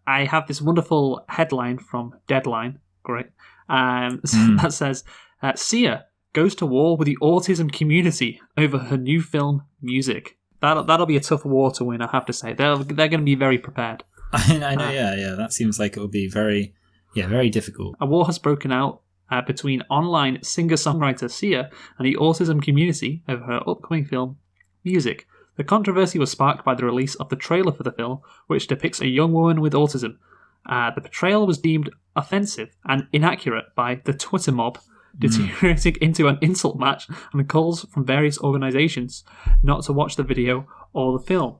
I have this wonderful headline from Deadline, great, that says, Sia goes to war with the autism community over her new film, Music. That'll be a tough war to win, I have to say. They're going to be very prepared. I know, yeah. That seems like it will be very difficult. A war has broken out between online singer-songwriter Sia and the autism community over her upcoming film, Music. The controversy was sparked by the release of the trailer for the film, which depicts a young woman with autism. The portrayal was deemed offensive and inaccurate by the Twitter mob, deteriorating into an insult match and calls from various organisations not to watch the video or the film.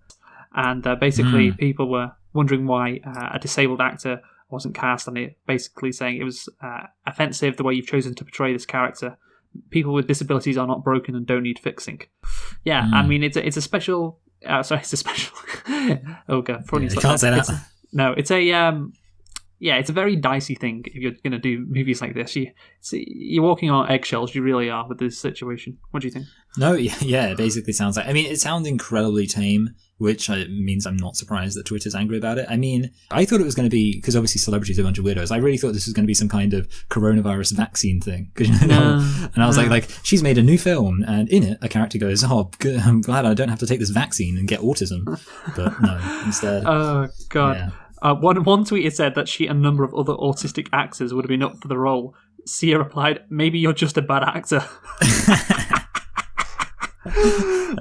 And basically, people were wondering why a disabled actor wasn't cast, and it basically saying it was offensive the way you've chosen to portray this character. People with disabilities are not broken and don't need fixing. Yeah, I mean, it's a special... it's a special... oh, God. You can't say that. No, it's a... it's a very dicey thing if you're going to do movies like this. You're walking on eggshells, you really are, with this situation. What do you think? No, yeah, it basically sounds like... I mean, it sounds incredibly tame, which means I'm not surprised that Twitter's angry about it. I mean, I thought it was going to be... Because obviously celebrities are a bunch of weirdos. I really thought this was going to be some kind of coronavirus vaccine thing. And I was like, she's made a new film, and in it, a character goes, oh, good, I'm glad I don't have to take this vaccine and get autism. But no, instead... Oh, God. Yeah. One tweet it said that she and a number of other autistic actors would have been up for the role. Sia replied, maybe you're just a bad actor.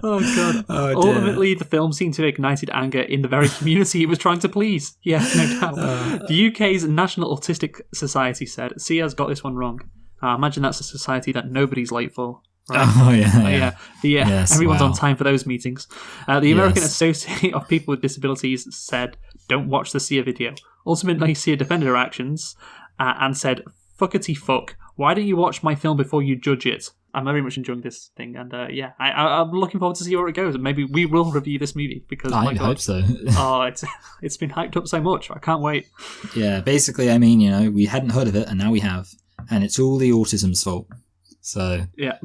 Oh, God. Oh, ultimately, the film seemed to have ignited anger in the very community it was trying to please. Yeah, no doubt. The UK's National Autistic Society said, Sia's got this one wrong. Imagine that's a society that nobody's late for. Right? Oh, yeah. Yes, everyone's on time for those meetings. The American Association of People with Disabilities said, don't watch the Sia video. Ultimately, Sia defended her actions and said, fuckety fuck, why don't you watch my film before you judge it? I'm very much enjoying this thing, and I'm looking forward to see where it goes, and maybe we will review this movie, because I hope so. It's been hyped up so much, I can't wait. Yeah, basically, I mean, we hadn't heard of it, and now we have, and it's all the autism's fault. So yeah.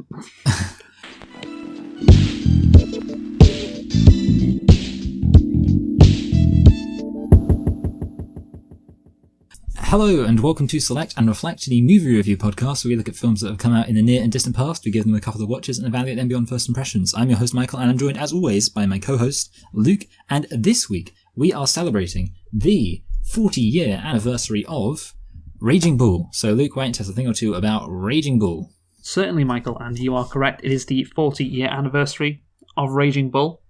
Hello and welcome to Select and Reflect, the movie review podcast where we look at films that have come out in the near and distant past, we give them a couple of watches and evaluate them beyond first impressions. I'm your host Michael, and I'm joined as always by my co-host Luke, and this week we are celebrating the 40-year anniversary of Raging Bull. So Luke, why don't you tell us a thing or two about Raging Bull? Certainly, Michael, and you are correct. It is the 40-year anniversary of Raging Bull.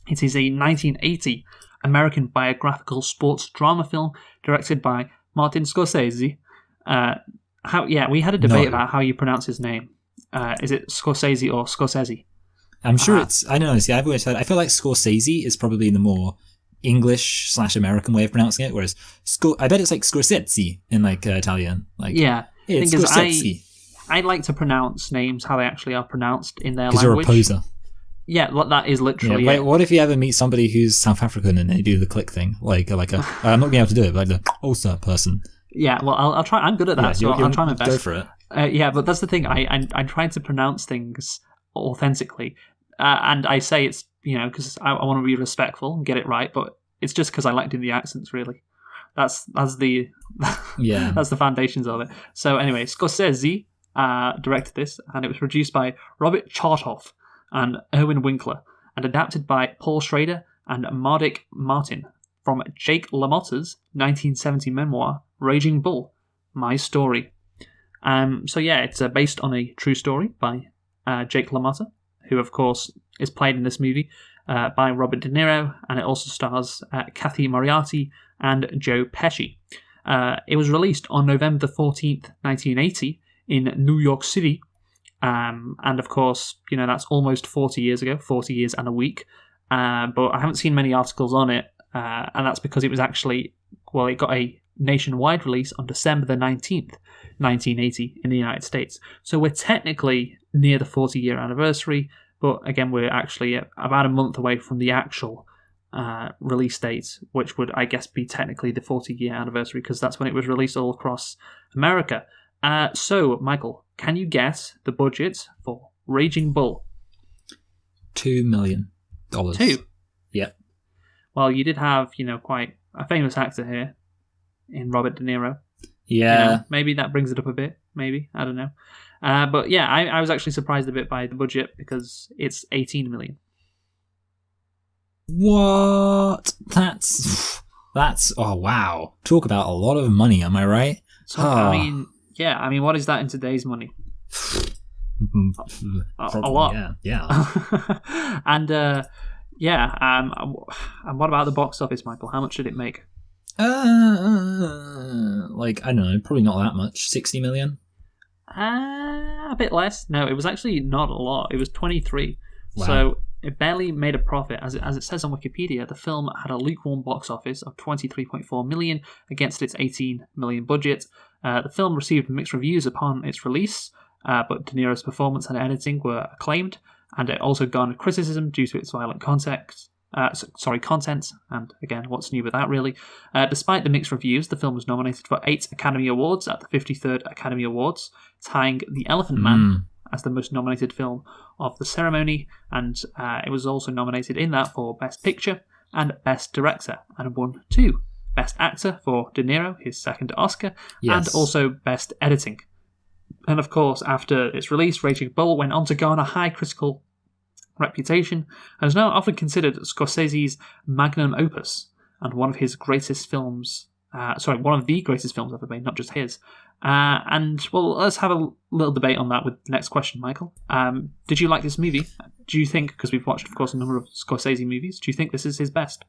It is a 1980 American biographical sports drama film directed by Martin Scorsese. We had a debate about how you pronounce his name. Is it Scorsese or Scorsese? I'm sure it's... I don't know. See, I've always heard... I feel like Scorsese is probably the more English/American way of pronouncing it, whereas I bet it's like Scorsese in like Italian. Like, yeah. It's Scorsese. I like to pronounce names how they actually are pronounced in their language. Because you're a poser. Yeah, that is literally Wait, what if you ever meet somebody who's South African and they do the click thing? I'm not going to be able to do it, but like the Ulster person. Yeah, well, I'll try. I'm good at that, so I'll try my best. Go for it. But that's the thing. I try to pronounce things authentically. And I say it's, because I want to be respectful and get it right, but it's just because I like doing the accents, really. That's the that's the foundations of it. So anyway, Scorsese directed this, and it was produced by Robert Chartoff and Irwin Winkler, and adapted by Paul Schrader and Mardik Martin from Jake LaMotta's 1970 memoir, Raging Bull, My Story. It's based on a true story by Jake LaMotta, who, of course, is played in this movie by Robert De Niro, and it also stars Kathy Moriarty and Joe Pesci. It was released on November 14th, 1980 in New York City, and of course, that's almost 40 years ago, 40 years and a week, but I haven't seen many articles on it, and that's because it was actually, it got a nationwide release on December the 19th, 1980 in the United States. So we're technically near the 40-year anniversary, but again, we're actually about a month away from the actual release date, which would, I guess, be technically the 40-year anniversary, because that's when it was released all across America. So, Michael, can you guess the budget for Raging Bull? $2 million. 2? Yep. Well, you did have, quite a famous actor here, in Robert De Niro. Yeah. Maybe that brings it up a bit. Maybe, I don't know. But yeah, I was actually surprised a bit by the budget because it's 18 million. What? That's oh wow. Talk about a lot of money, am I right? So I mean, what is that in today's money? A lot. Yeah. And and what about the box office, Michael? How much did it make? Like, I don't know, probably not that much. 60 million? A bit less. No, it was actually not a lot. It was 23. Wow. So it barely made a profit. As it says on Wikipedia, the film had a lukewarm box office of 23.4 million against its 18 million budget. The film received mixed reviews upon its release, but De Niro's performance and editing were acclaimed, and it also garnered criticism due to its violent content. And again, what's new with that, really? Despite the mixed reviews, the film was nominated for 8 Academy Awards at the 53rd Academy Awards, tying The Elephant Man as the most nominated film of the ceremony, and it was also nominated in that for Best Picture and Best Director, and won 2. Best Actor for De Niro, his second Oscar, and also Best Editing. And of course, after its release, Raging Bull went on to garner high critical reputation and is now often considered Scorsese's magnum opus and one of his greatest films. One of the greatest films ever made, not just his. And well, let's have a little debate on that with the next question, Michael. Did you like this movie? Do you think, because we've watched, of course, a number of Scorsese movies, do you think this is his best?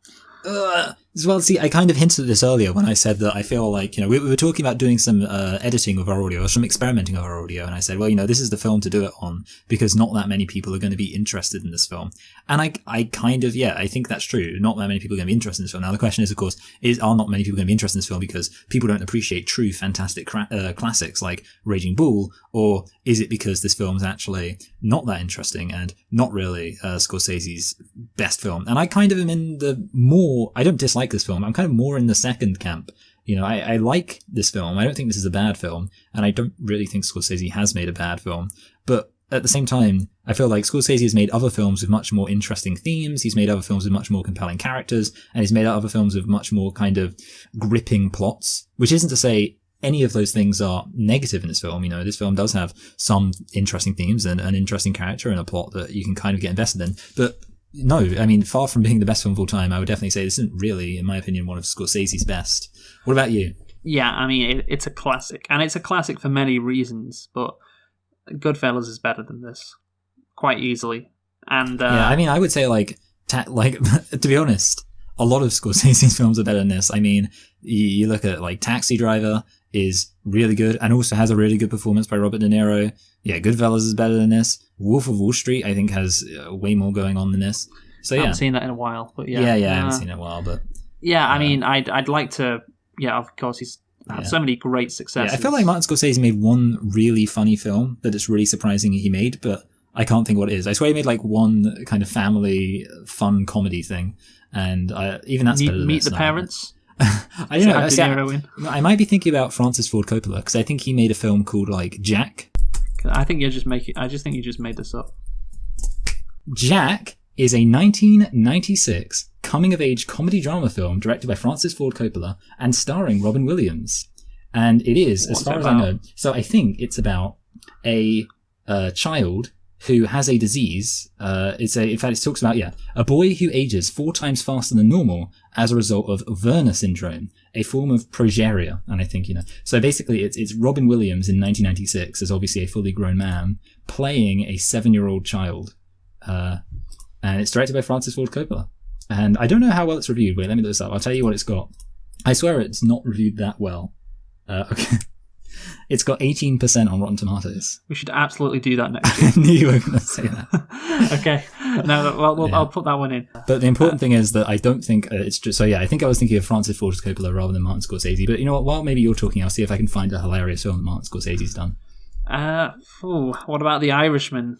Well, see, I kind of hinted at this earlier when I said that I feel like, we were talking about doing some editing of our audio, or some experimenting of our audio, and I said, well, this is the film to do it on, because not that many people are going to be interested in this film. And I kind of, I think that's true. Not that many people are going to be interested in this film. Now, the question is, of course, are not many people going to be interested in this film because people don't appreciate true, fantastic classics like Raging Bull, or is it because this film's actually not that interesting and not really Scorsese's best film? And I kind of am in the I don't dislike this film. I'm kind of more in the second camp. I like this film. I don't think this is a bad film, and I don't really think Scorsese has made a bad film. But at the same time, I feel like Scorsese has made other films with much more interesting themes. He's made other films with much more compelling characters, and he's made other films with much more kind of gripping plots, which isn't to say any of those things are negative in this film. This film does have some interesting themes and an interesting character and a plot that you can kind of get invested in. But no, I mean, far from being the best film of all time, I would definitely say this isn't really, in my opinion, one of Scorsese's best. What about you? Yeah, I mean, it's a classic, and it's a classic for many reasons, but Goodfellas is better than this, quite easily. And I mean, I would say, to be honest, a lot of Scorsese's films are better than this. I mean, you look at, Taxi Driver is really good, and also has a really good performance by Robert De Niro. Yeah, Goodfellas is better than this. Wolf of Wall Street, I think, has way more going on than this. So I haven't seen that in a while, but yeah. I haven't seen it in a while, but yeah, I mean, I'd like to. Yeah, of course, he's had so many great successes. Yeah, I feel like Martin Scorsese made one really funny film that it's really surprising he made, but I can't think what it is. I swear he made one kind of family fun comedy thing, and even that's better than Meet the Parents. I don't know. I might be thinking about Francis Ford Coppola because I think he made a film called Jack. I think you're just making. I just think you just made this up. Jack is a 1996 coming-of-age comedy drama film directed by Francis Ford Coppola and starring Robin Williams. And it is, as far as I know, so I think it's about a child who has a disease. In fact, it talks about, a boy who ages 4 times faster than normal as a result of Werner syndrome, a form of progeria. And I think, so basically it's Robin Williams in 1996 as obviously a fully grown man playing a 7-year-old child. And it's directed by Francis Ford Coppola. And I don't know how well it's reviewed. Wait, let me look this up. I'll tell you what it's got. I swear it's not reviewed that well. Okay. It's got 18% on Rotten Tomatoes. We should absolutely do that next year. I knew you were going to say that. Okay. No, well, I'll put that one in. But the important thing is that I don't think it's just... So I think I was thinking of Francis Ford Coppola rather than Martin Scorsese. But you know what? While maybe you're talking, I'll see if I can find a hilarious film that Martin Scorsese's done. What about The Irishman?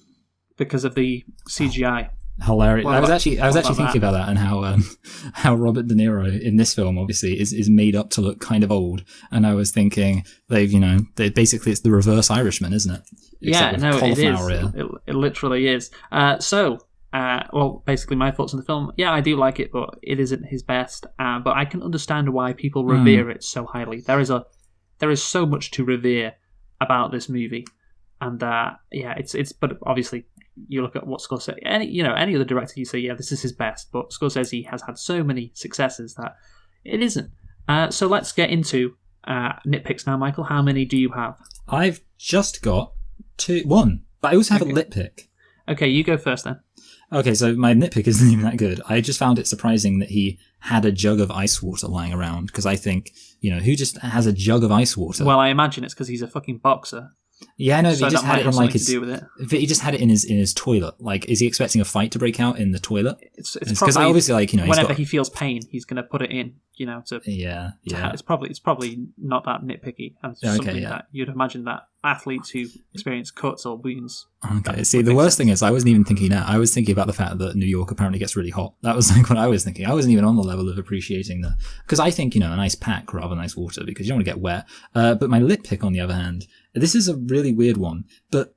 Because of the CGI. Hilarious. I was actually thinking about that and how Robert De Niro in this film obviously is made up to look kind of old, and I was thinking basically it's the reverse Irishman, isn't it? It is. It literally is. So well, basically my thoughts on the film. Yeah, I do like it, but it isn't his best. But I can understand why people revere it so highly. There is so much to revere about this movie, and it's. But obviously, you look at what Scorsese, any other director, you say, yeah, this is his best. But Scorsese has had so many successes that it isn't. So let's get into nitpicks now, Michael. How many do you have? I've just got one, but I also have a lit pick. Okay, you go first then. Okay, so my nitpick isn't even that good. I just found it surprising that he had a jug of ice water lying around, because I think, who just has a jug of ice water? Well, I imagine it's because he's a fucking boxer. Yeah, I know, but So he just that had might it in have like something to do with it. But he just had it in his toilet. Like, is he expecting a fight to break out in the toilet? It's Because probably obviously, he's whenever got, he feels pain, he's going to put it in. To yeah. it's probably not that nitpicky, and something that you'd imagine that athletes who experience cuts or wounds. Okay, see, the worst thing is I wasn't even thinking that. I was thinking about the fact that New York apparently gets really hot. That was like what I was thinking. I wasn't even on the level of appreciating the, because I think, a nice pack rather than nice water, because you don't want to get wet. But my lit pick, on the other hand, this is a really weird one, but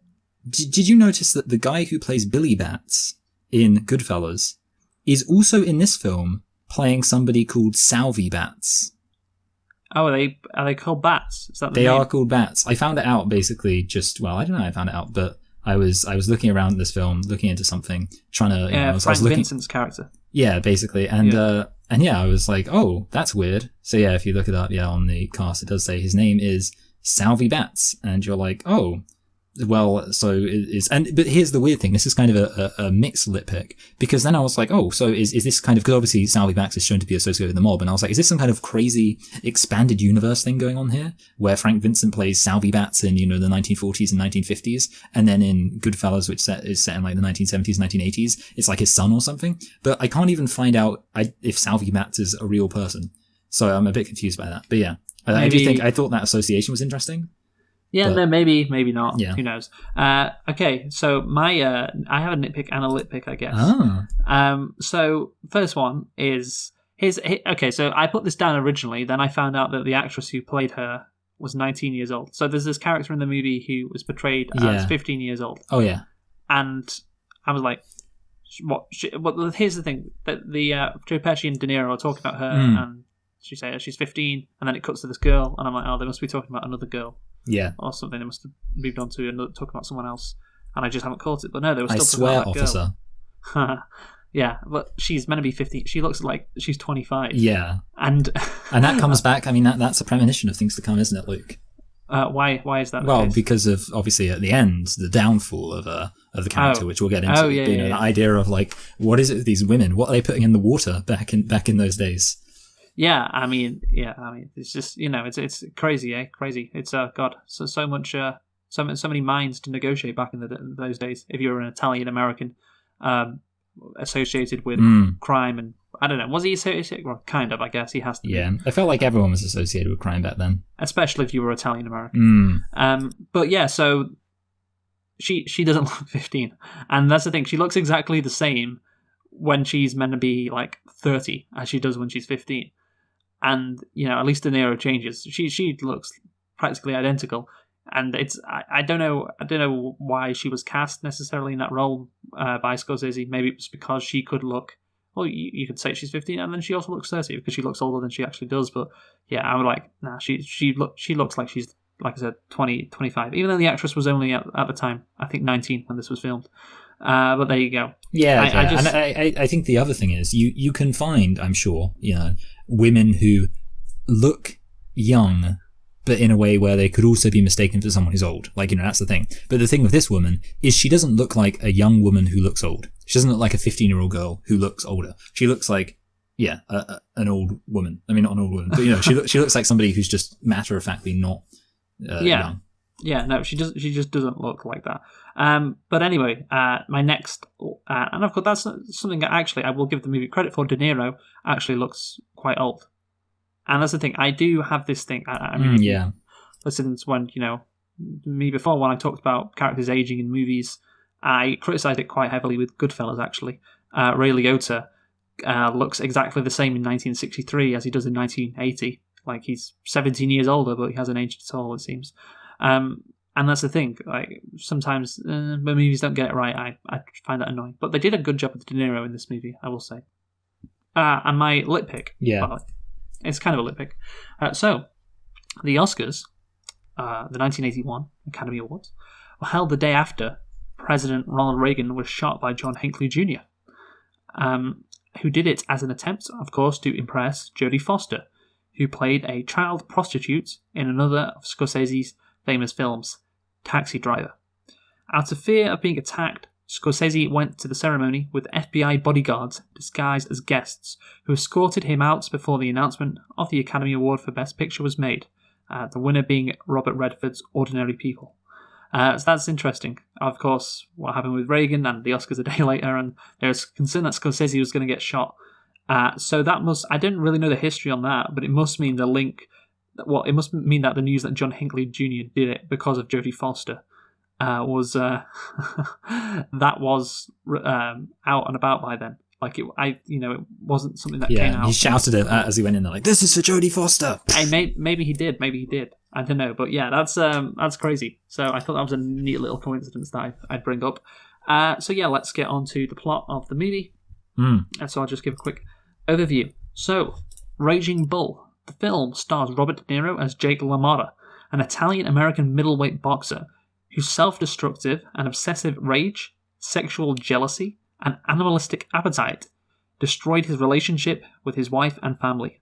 did you notice that the guy who plays Billy Bats in Goodfellas is also in this film playing somebody called Salvi Bats? Oh, are they called bats? Is that the They name? are called bats. I found it out basically I don't know how I found it out, but I was looking around this film, looking into something, trying to, I was Frank looking, Vincent's character. yeah, basically, and I was like, oh, that's weird. So yeah, if you look it up, on the cast, it does say his name is Salvi Bats, and you're like, oh, well, so it is. But here's the weird thing. This is kind of a mixed lit pick, because then I was like, oh, so is this kind of, because obviously Salvi Bats is shown to be associated with the mob, and I was like, is this some kind of crazy expanded universe thing going on here, where Frank Vincent plays Salvi Bats in, the 1940s and 1950s, and then in Goodfellas, which is set in like the 1970s, 1980s, it's like his son or something? But I can't even find out if Salvi Bats is a real person. So I'm a bit confused by that. But yeah, I thought that association was interesting. Yeah, no, maybe not. Yeah. Who knows? Okay, so my I have a nitpick and a lit pick, I guess. Oh. So first one is okay. So I put this down originally. Then I found out that the actress who played her was 19 years old. So there's this character in the movie who was portrayed as 15 years old. Oh yeah. And I was like, what? Well, here's the thing: that the Joe Pesci and De Niro are talking about her, and she says she's 15, and then it cuts to this girl, and I'm like, oh, they must be talking about another girl. Yeah. Or something. They must have moved on to another, talking about someone else, and I just haven't caught it. But no, they were still talking swear, about that officer. girl. Yeah, but she's meant to be 15. She looks like she's 25. Yeah. And that comes back. I mean, that's a premonition of things to come, isn't it, Luke? Why is that? Well, the case? because of obviously at the end the downfall of the character, which we'll get into. Oh, yeah, The idea of like, what is it with these women? What are they putting in the water back in those days? Yeah, I mean, it's just it's crazy, crazy. It's God, so much, so many minds to negotiate back in those days. If you're an Italian American, associated with crime, and I don't know, was he associated? Well, kind of, I guess he has to. Yeah, I felt like everyone was associated with crime back then, especially if you were Italian American. But yeah, so she doesn't look 15, and that's the thing. She looks exactly the same when she's meant to be like 30 as she does when she's 15. And at least De Niro changes. She looks practically identical, and I don't know why she was cast necessarily in that role by Scorsese. Maybe it was because she could look. Well, you could say she's 15, and then she also looks 30 because she looks older than she actually does. But yeah, I would like, nah, she looks like she's, like I said, 20, 25. Even though the actress was only at the time, I think 19 when this was filmed. But there you go. Yeah, I think the other thing is you can find, I'm sure, women who look young, but in a way where they could also be mistaken for someone who's old. Like, that's the thing. But the thing with this woman is she doesn't look like a young woman who looks old. She doesn't look like a 15-year-old girl who looks older. She looks like, an old woman. I mean, not an old woman, but she looks like somebody who's just matter-of-factly not young. Yeah, no, she just doesn't look like that. But anyway, my next, and of course that's something that actually I will give the movie credit for. De Niro actually looks quite old, and that's the thing. I do have this thing. Listen to when me before when I talked about characters aging in movies, I criticised it quite heavily with Goodfellas. Actually, Ray Liotta looks exactly the same in 1963 as he does in 1980. Like he's 17 years older, but he hasn't aged at all, it seems. And And that's the thing. Like sometimes when movies don't get it right, I find that annoying. But they did a good job with De Niro in this movie, I will say. And my lit pick, Yeah. it's kind of a lit pick. So the Oscars, the 1981 Academy Awards, were held the day after President Ronald Reagan was shot by John Hinckley Jr., who did it as an attempt, of course, to impress Jodie Foster, who played a child prostitute in another of Scorsese's famous films, Taxi Driver. Out of fear of being attacked, Scorsese went to the ceremony with FBI bodyguards disguised as guests, who escorted him out before the announcement of the Academy Award for Best Picture was made, the winner being Robert Redford's Ordinary People. So that's interesting. Of course, what happened with Reagan and the Oscars a day later, and there's concern that Scorsese was going to get shot. So that must, I didn't really know the history on that, but it must mean the link, well, it must mean that the news that John Hinckley Jr. did it because of Jodie Foster was, that was out and about by then. Like it wasn't something that came out. He shouted it as he went in there, like, "This is for Jodie Foster." Hey, maybe he did. I don't know, but yeah, that's crazy. So I thought that was a neat little coincidence that I'd bring up. So yeah, let's get on to the plot of the movie. And so I'll just give a quick overview. So, Raging Bull. The film stars Robert De Niro as Jake LaMotta, an Italian-American middleweight boxer whose self-destructive and obsessive rage, sexual jealousy, and animalistic appetite destroyed his relationship with his wife and family.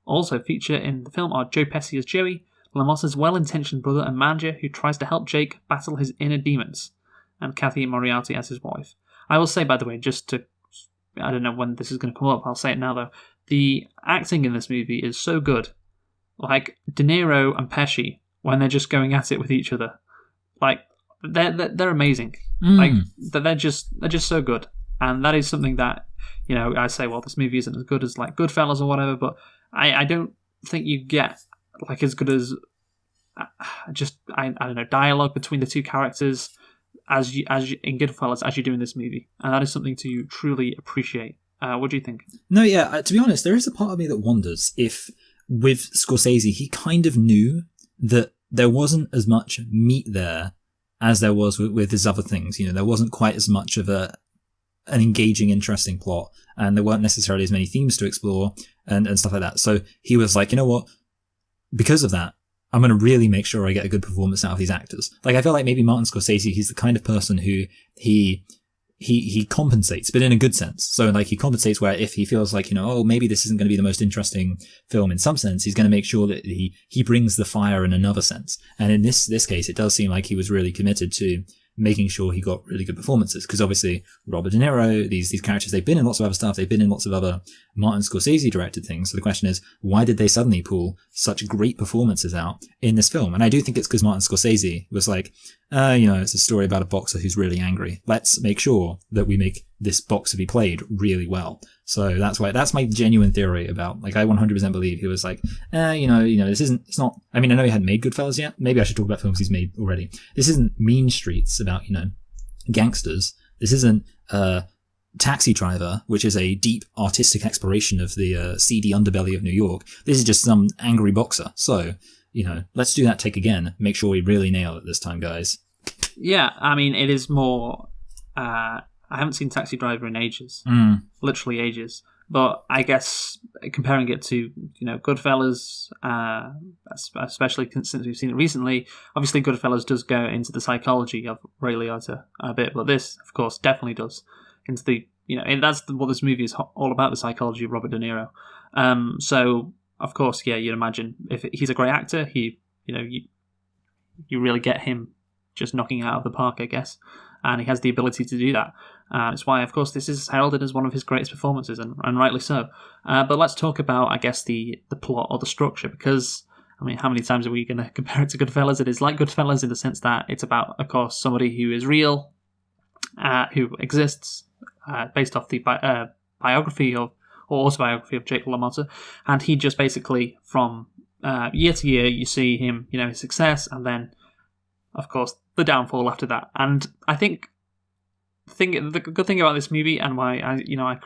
Also featured in the film are Joe Pesci as Joey, LaMotta's well-intentioned brother and manager who tries to help Jake battle his inner demons, and Kathy Moriarty as his wife. I will say, by the way, just to... I don't know when this is going to come up, I'll say it now though. The acting in this movie is so good. Like, De Niro and Pesci, when they're just going at it with each other, like, they're amazing. Like, they're just so good. And that is something that, I say, well, this movie isn't as good as, like, Goodfellas or whatever, but I don't think you get, like, as good as I don't know, dialogue between the two characters as you in Goodfellas as you do in this movie. And that is something to truly appreciate. What do you think? No, yeah, to be honest, there is a part of me that wonders if, with Scorsese, he kind of knew that there wasn't as much meat there as there was with his other things. There wasn't quite as much of an engaging, interesting plot, and there weren't necessarily as many themes to explore and stuff like that. So he was like, you know what? Because of that, I'm going to really make sure I get a good performance out of these actors. Like, I feel like maybe Martin Scorsese, he's the kind of person who he compensates, but in a good sense. So, like, he compensates where if he feels like, maybe this isn't going to be the most interesting film in some sense, he's going to make sure that he brings the fire in another sense. And in this case, it does seem like he was really committed to making sure he got really good performances. Because obviously, Robert De Niro, these characters, they've been in lots of other stuff. They've been in lots of other Martin Scorsese directed things. So the question is, why did they suddenly pull such great performances out in this film? And I do think it's because Martin Scorsese was like, it's a story about a boxer who's really angry. Let's make sure that we make this boxer be played really well. So that's my genuine theory about, like, I 100% believe he was like, it's not, I mean, I know he hadn't made Goodfellas yet. Maybe I should talk about films he's made already. This isn't Mean Streets about, gangsters. This isn't, Taxi Driver, which is a deep artistic exploration of the seedy underbelly of New York. This is just some angry boxer. So, let's do that take again. Make sure we really nail it this time, guys. Yeah, I mean, it is more... I haven't seen Taxi Driver in ages. Literally ages. But I guess comparing it to, Goodfellas, especially since we've seen it recently, obviously Goodfellas does go into the psychology of Ray Liotta a bit, but this, of course, definitely does into the, and that's what this movie is all about, the psychology of Robert De Niro. So, of course, yeah, you'd imagine if he's a great actor, you really get him just knocking it out of the park, I guess. And he has the ability to do that. It's why, of course, this is heralded as one of his greatest performances, and rightly so. But let's talk about, I guess, the plot or the structure, because, I mean, how many times are we going to compare it to Goodfellas? It is like Goodfellas in the sense that it's about, of course, somebody who is real, who exists, based off the biography of, or autobiography of Jake LaMotta, and he just basically, from year to year, you see him, his success, and then, of course, the downfall after that. And I think the good thing about this movie, and why I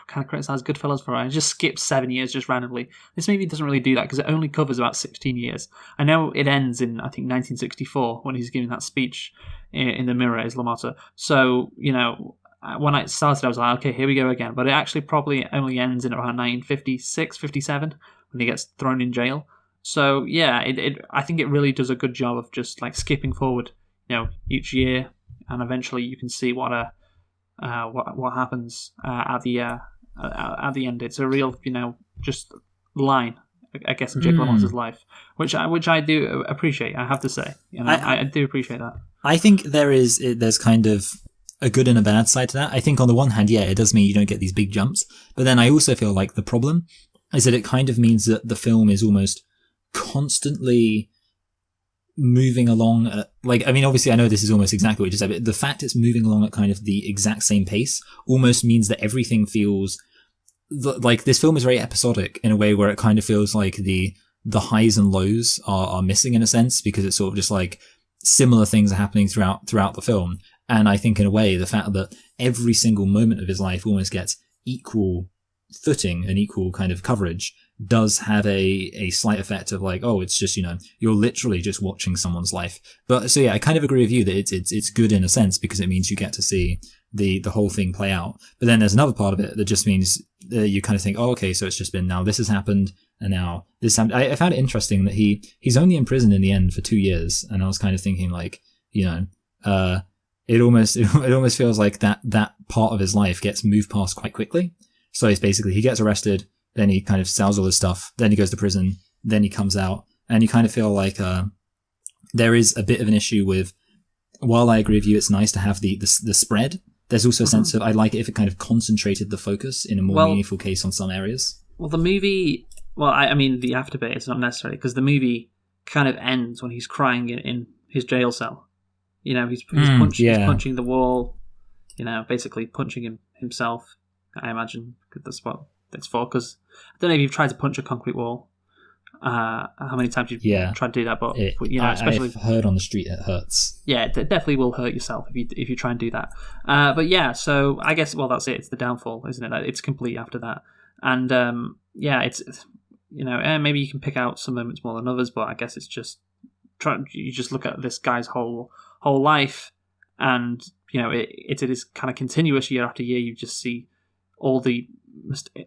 kind of criticize Goodfellas for it, I just skipped 7 years just randomly. This movie doesn't really do that because it only covers about 16 years. I know it ends in, I think, 1964 when he's giving that speech in the mirror as LaMotta. So, when I started, I was like, okay, here we go again. But it actually probably only ends in around 1956, 57 when he gets thrown in jail. So, yeah, I think it really does a good job of just like skipping forward, each year, and eventually you can see what happens at the end. It's a real, just line, I guess, in Jake LaMotta's life, which I do appreciate. I have to say, I do appreciate that. I think there's kind of a good and a bad side to that. I think on the one hand, yeah, it does mean you don't get these big jumps, but then I also feel like the problem is that it kind of means that the film is almost constantly moving along at, obviously I know this is almost exactly what you just said, but the fact it's moving along at kind of the exact same pace almost means that everything feels like this film is very episodic in a way where it kind of feels like the highs and lows are missing in a sense, because it's sort of just like similar things are happening throughout the film. And I think in a way the fact that every single moment of his life almost gets equal footing and equal kind of coverage does have a slight effect of like, oh, it's just, you're literally just watching someone's life. But so yeah, I kind of agree with you that it's good in a sense because it means you get to see the whole thing play out. But then there's another part of it that just means you kind of think, oh, okay, so it's just been, now this has happened and now this happened. I found it interesting that he's only in prison in the end for 2 years, and I was kind of thinking like, it almost feels like that part of his life gets moved past quite quickly. So it's basically, he gets arrested, then he kind of sells all his stuff, then he goes to prison, then he comes out, and you kind of feel like there is a bit of an issue with, while I agree with you, it's nice to have the spread, there's also a sense of, I like it if it kind of concentrated the focus in a more meaningful case on some areas. Well, the movie, I mean the afterbit, it's not necessary, because the movie kind of ends when he's crying in his jail cell. He's punching the wall, basically punching himself, I imagine. That's what it's for, because I don't know if you've tried to punch a concrete wall, how many times you've tried to do that, but especially I've heard on the street it hurts. Yeah, it definitely will hurt yourself if you try and do that. But yeah, so I guess, that's it. It's the downfall, isn't it? It's complete after that, and it's maybe you can pick out some moments more than others, but I guess it's just you just look at this guy's whole life, and it is kind of continuous year after year. You just see all the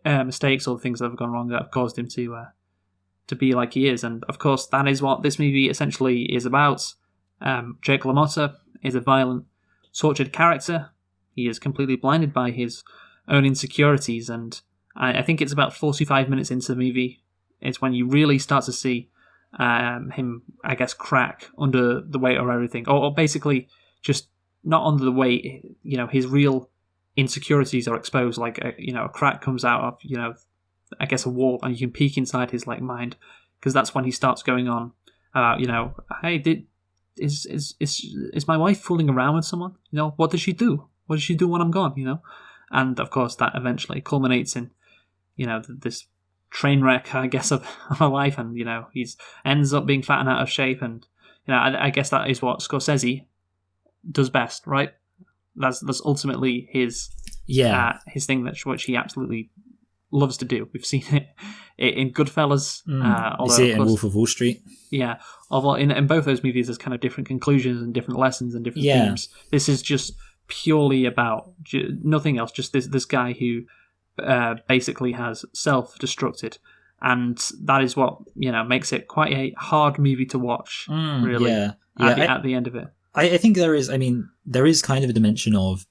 mistakes, all the things that have gone wrong that have caused him to be like he is. And of course, that is what this movie essentially is about. Jake LaMotta is a violent, tortured character. He is completely blinded by his own insecurities, and I think it's about 45 minutes into the movie. It's when you really start to see him, I guess, crack under the weight of everything, or basically just not under the weight. His real insecurities are exposed. Like a crack comes out of I guess a wall, and you can peek inside his mind, because that's when he starts going on about hey, is my wife fooling around with someone? What does she do? What does she do when I'm gone? And of course that eventually culminates in this train wreck, I guess, of a life, and he's ends up being fat and out of shape, and I guess that is what Scorsese does best, right? That's ultimately his thing, which he absolutely loves to do. We've seen it in Goodfellas. You see it in Wolf of Wall Street. Yeah, although in both those movies there's kind of different conclusions and different lessons and different themes. This is just purely about nothing else. Just this guy who basically has self-destructed, and that is what makes it quite a hard movie to watch. Really, at the end of it. I think there is kind of a dimension of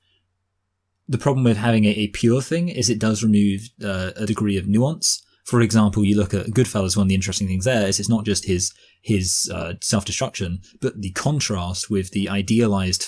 the problem with having a pure thing is it does remove a degree of nuance. For example, you look at Goodfellas, one of the interesting things there is it's not just his self-destruction, but the contrast with the idealized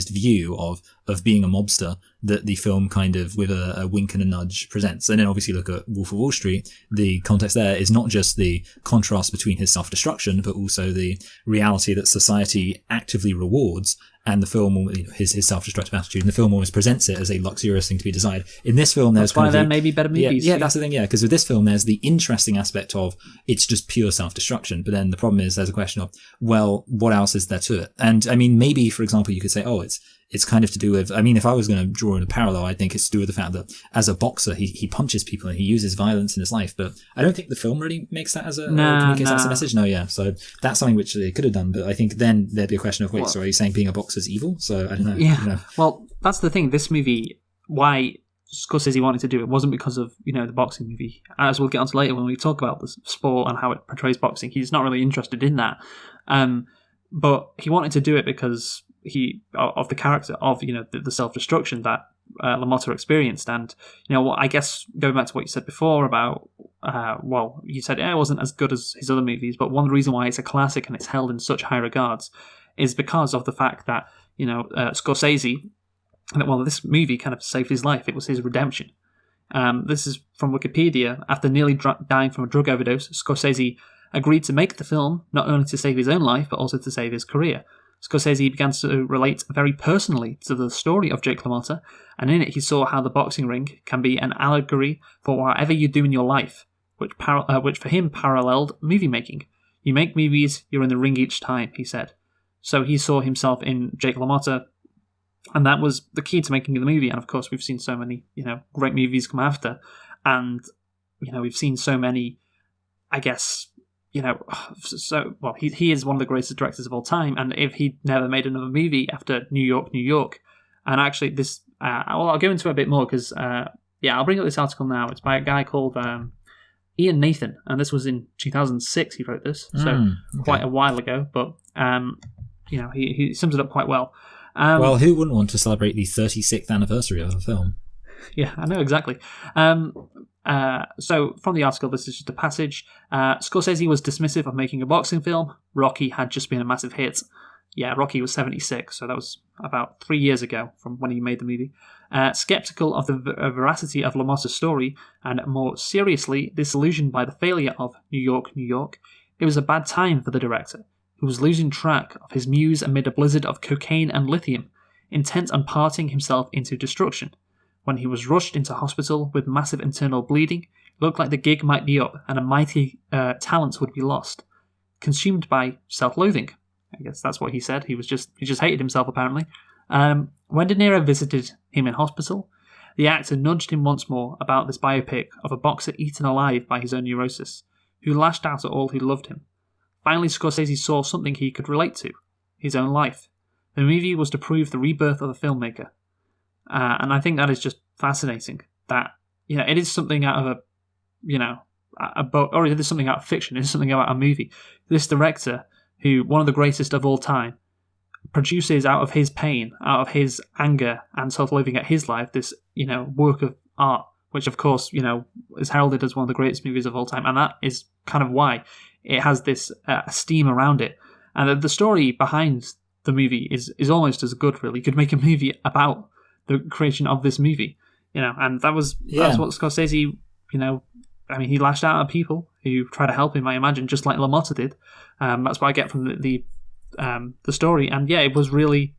view of being a mobster that the film kind of with a wink and a nudge presents. And then obviously look at Wolf of Wall Street, the context there is not just the contrast between his self-destruction, but also the reality that society actively rewards and the film, his self-destructive attitude, and the film almost presents it as a luxurious thing to be desired. In this film, there's that's why there may be better movies. Yeah, that's the thing. Yeah, because with this film, there's the interesting aspect of it's just pure self-destruction. But then the problem is there's a question of, well, what else is there to it? And I mean, maybe for example, you could say, oh, it's kind of to do with, I mean, if I was going to draw in a parallel, I think it's to do with the fact that as a boxer, he punches people and he uses violence in his life. But I don't think the film really makes that as a communicates that as a message. No, yeah. So that's something which they could have done. But I think then there'd be a question of, wait, so are you saying being a boxer is evil? So I don't know. Yeah. You know. Well, that's the thing. This movie, why Scorsese wanted to do it wasn't because of, the boxing movie. As we'll get onto later when we talk about the sport and how it portrays boxing, he's not really interested in that. But he wanted to do it because of the character of the self-destruction that LaMotta experienced. And I guess going back to what you said before about you said it wasn't as good as his other movies, but one reason why it's a classic and it's held in such high regards is because of the fact that Scorsese, this movie kind of saved his life. It was his redemption. This is from Wikipedia. After nearly dying from a drug overdose, Scorsese agreed to make the film not only to save his own life but also to save his career. Scorsese began to relate very personally to the story of Jake LaMotta, and in it he saw how the boxing ring can be an allegory for whatever you do in your life, which for him paralleled movie making. You make movies, you're in the ring each time, he said. So he saw himself in Jake LaMotta, and that was the key to making the movie. And of course, we've seen so many, great movies come after, and we've seen so many, I guess. He is one of the greatest directors of all time, and if he'd never made another movie after New York, and actually this, I'll go into it a bit more because, I'll bring up this article now. It's by a guy called Ian Nathan, and this was in 2006 he wrote this, so quite a while ago, but, he sums it up quite well. Well, who wouldn't want to celebrate the 36th anniversary of a film? Yeah, I know, exactly. So from the article, this is just a passage. Scorsese was dismissive of making a boxing film. Rocky had just been a massive hit. Yeah, Rocky was 76, so that was about 3 years ago from when he made the movie. Skeptical of the veracity of LaMotta's story, and more seriously, disillusioned by the failure of New York, it was a bad time for the director, who was losing track of his muse amid a blizzard of cocaine and lithium, intent on parting himself into destruction. When he was rushed into hospital with massive internal bleeding, it looked like the gig might be up and a mighty talent would be lost. Consumed by self-loathing. I guess that's what he said. He just hated himself, apparently. When De Niro visited him in hospital, the actor nudged him once more about this biopic of a boxer eaten alive by his own neurosis, who lashed out at all who loved him. Finally, Scorsese saw something he could relate to, his own life. The movie was to prove the rebirth of a filmmaker. And I think that is just fascinating. That it is something out of a book, or it is something out of fiction. It is something about a movie. This director, who one of the greatest of all time, produces out of his pain, out of his anger and self-loathing at his life, this work of art, which of course is heralded as one of the greatest movies of all time, and that is kind of why it has this steam around it. And the story behind the movie is almost as good. Really, you could make a movie about the creation of this movie, and that's what Scorsese, he lashed out at people who try to help him, I imagine, just like LaMotta did. That's what I get from the story, and it was really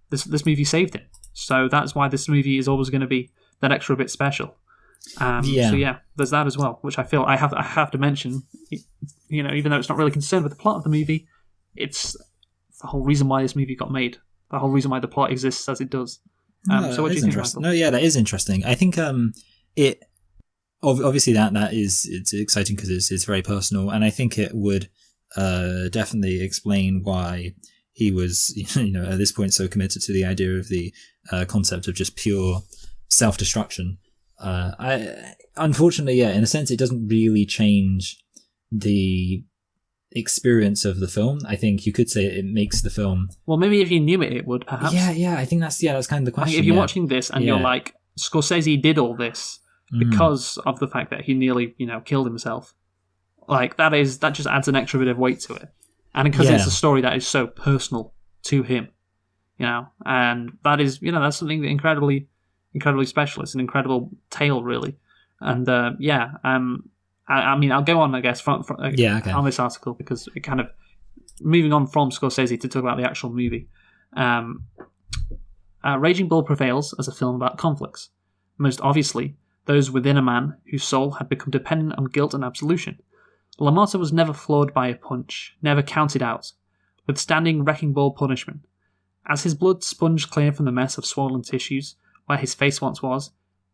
this movie saved him. So that's why this movie is always going to be that extra bit special. So there's that as well, which I feel I have to mention. Even though it's not really concerned with the plot of the movie, it's the whole reason why this movie got made. The whole reason why the plot exists as it does. So what do you think, Michael? No, that is interesting. I think it obviously it's exciting because it's very personal, and I think it would definitely explain why he was at this point so committed to the idea of the concept of just pure self-destruction. Unfortunately, in a sense, it doesn't really change the experience of the film. I think you could say it makes the film. Well, maybe if you knew it, it would perhaps. Yeah. I think that's kind of the question. If you're watching this and you're like, Scorsese did all this because of the fact that he nearly, killed himself. Like that just adds an extra bit of weight to it, and because it's a story that is so personal to him, and that is, that's something that incredibly special. It's an incredible tale, really, and I'll go on, I guess, on this article because it kind of moving on from Scorsese to talk about the actual movie. Raging Bull prevails as a film about conflicts. Most obviously, those within a man whose soul had become dependent on guilt and absolution. LaMotta was never floored by a punch, never counted out, withstanding wrecking ball punishment. As his blood sponged clear from the mess of swollen tissues where his face once was,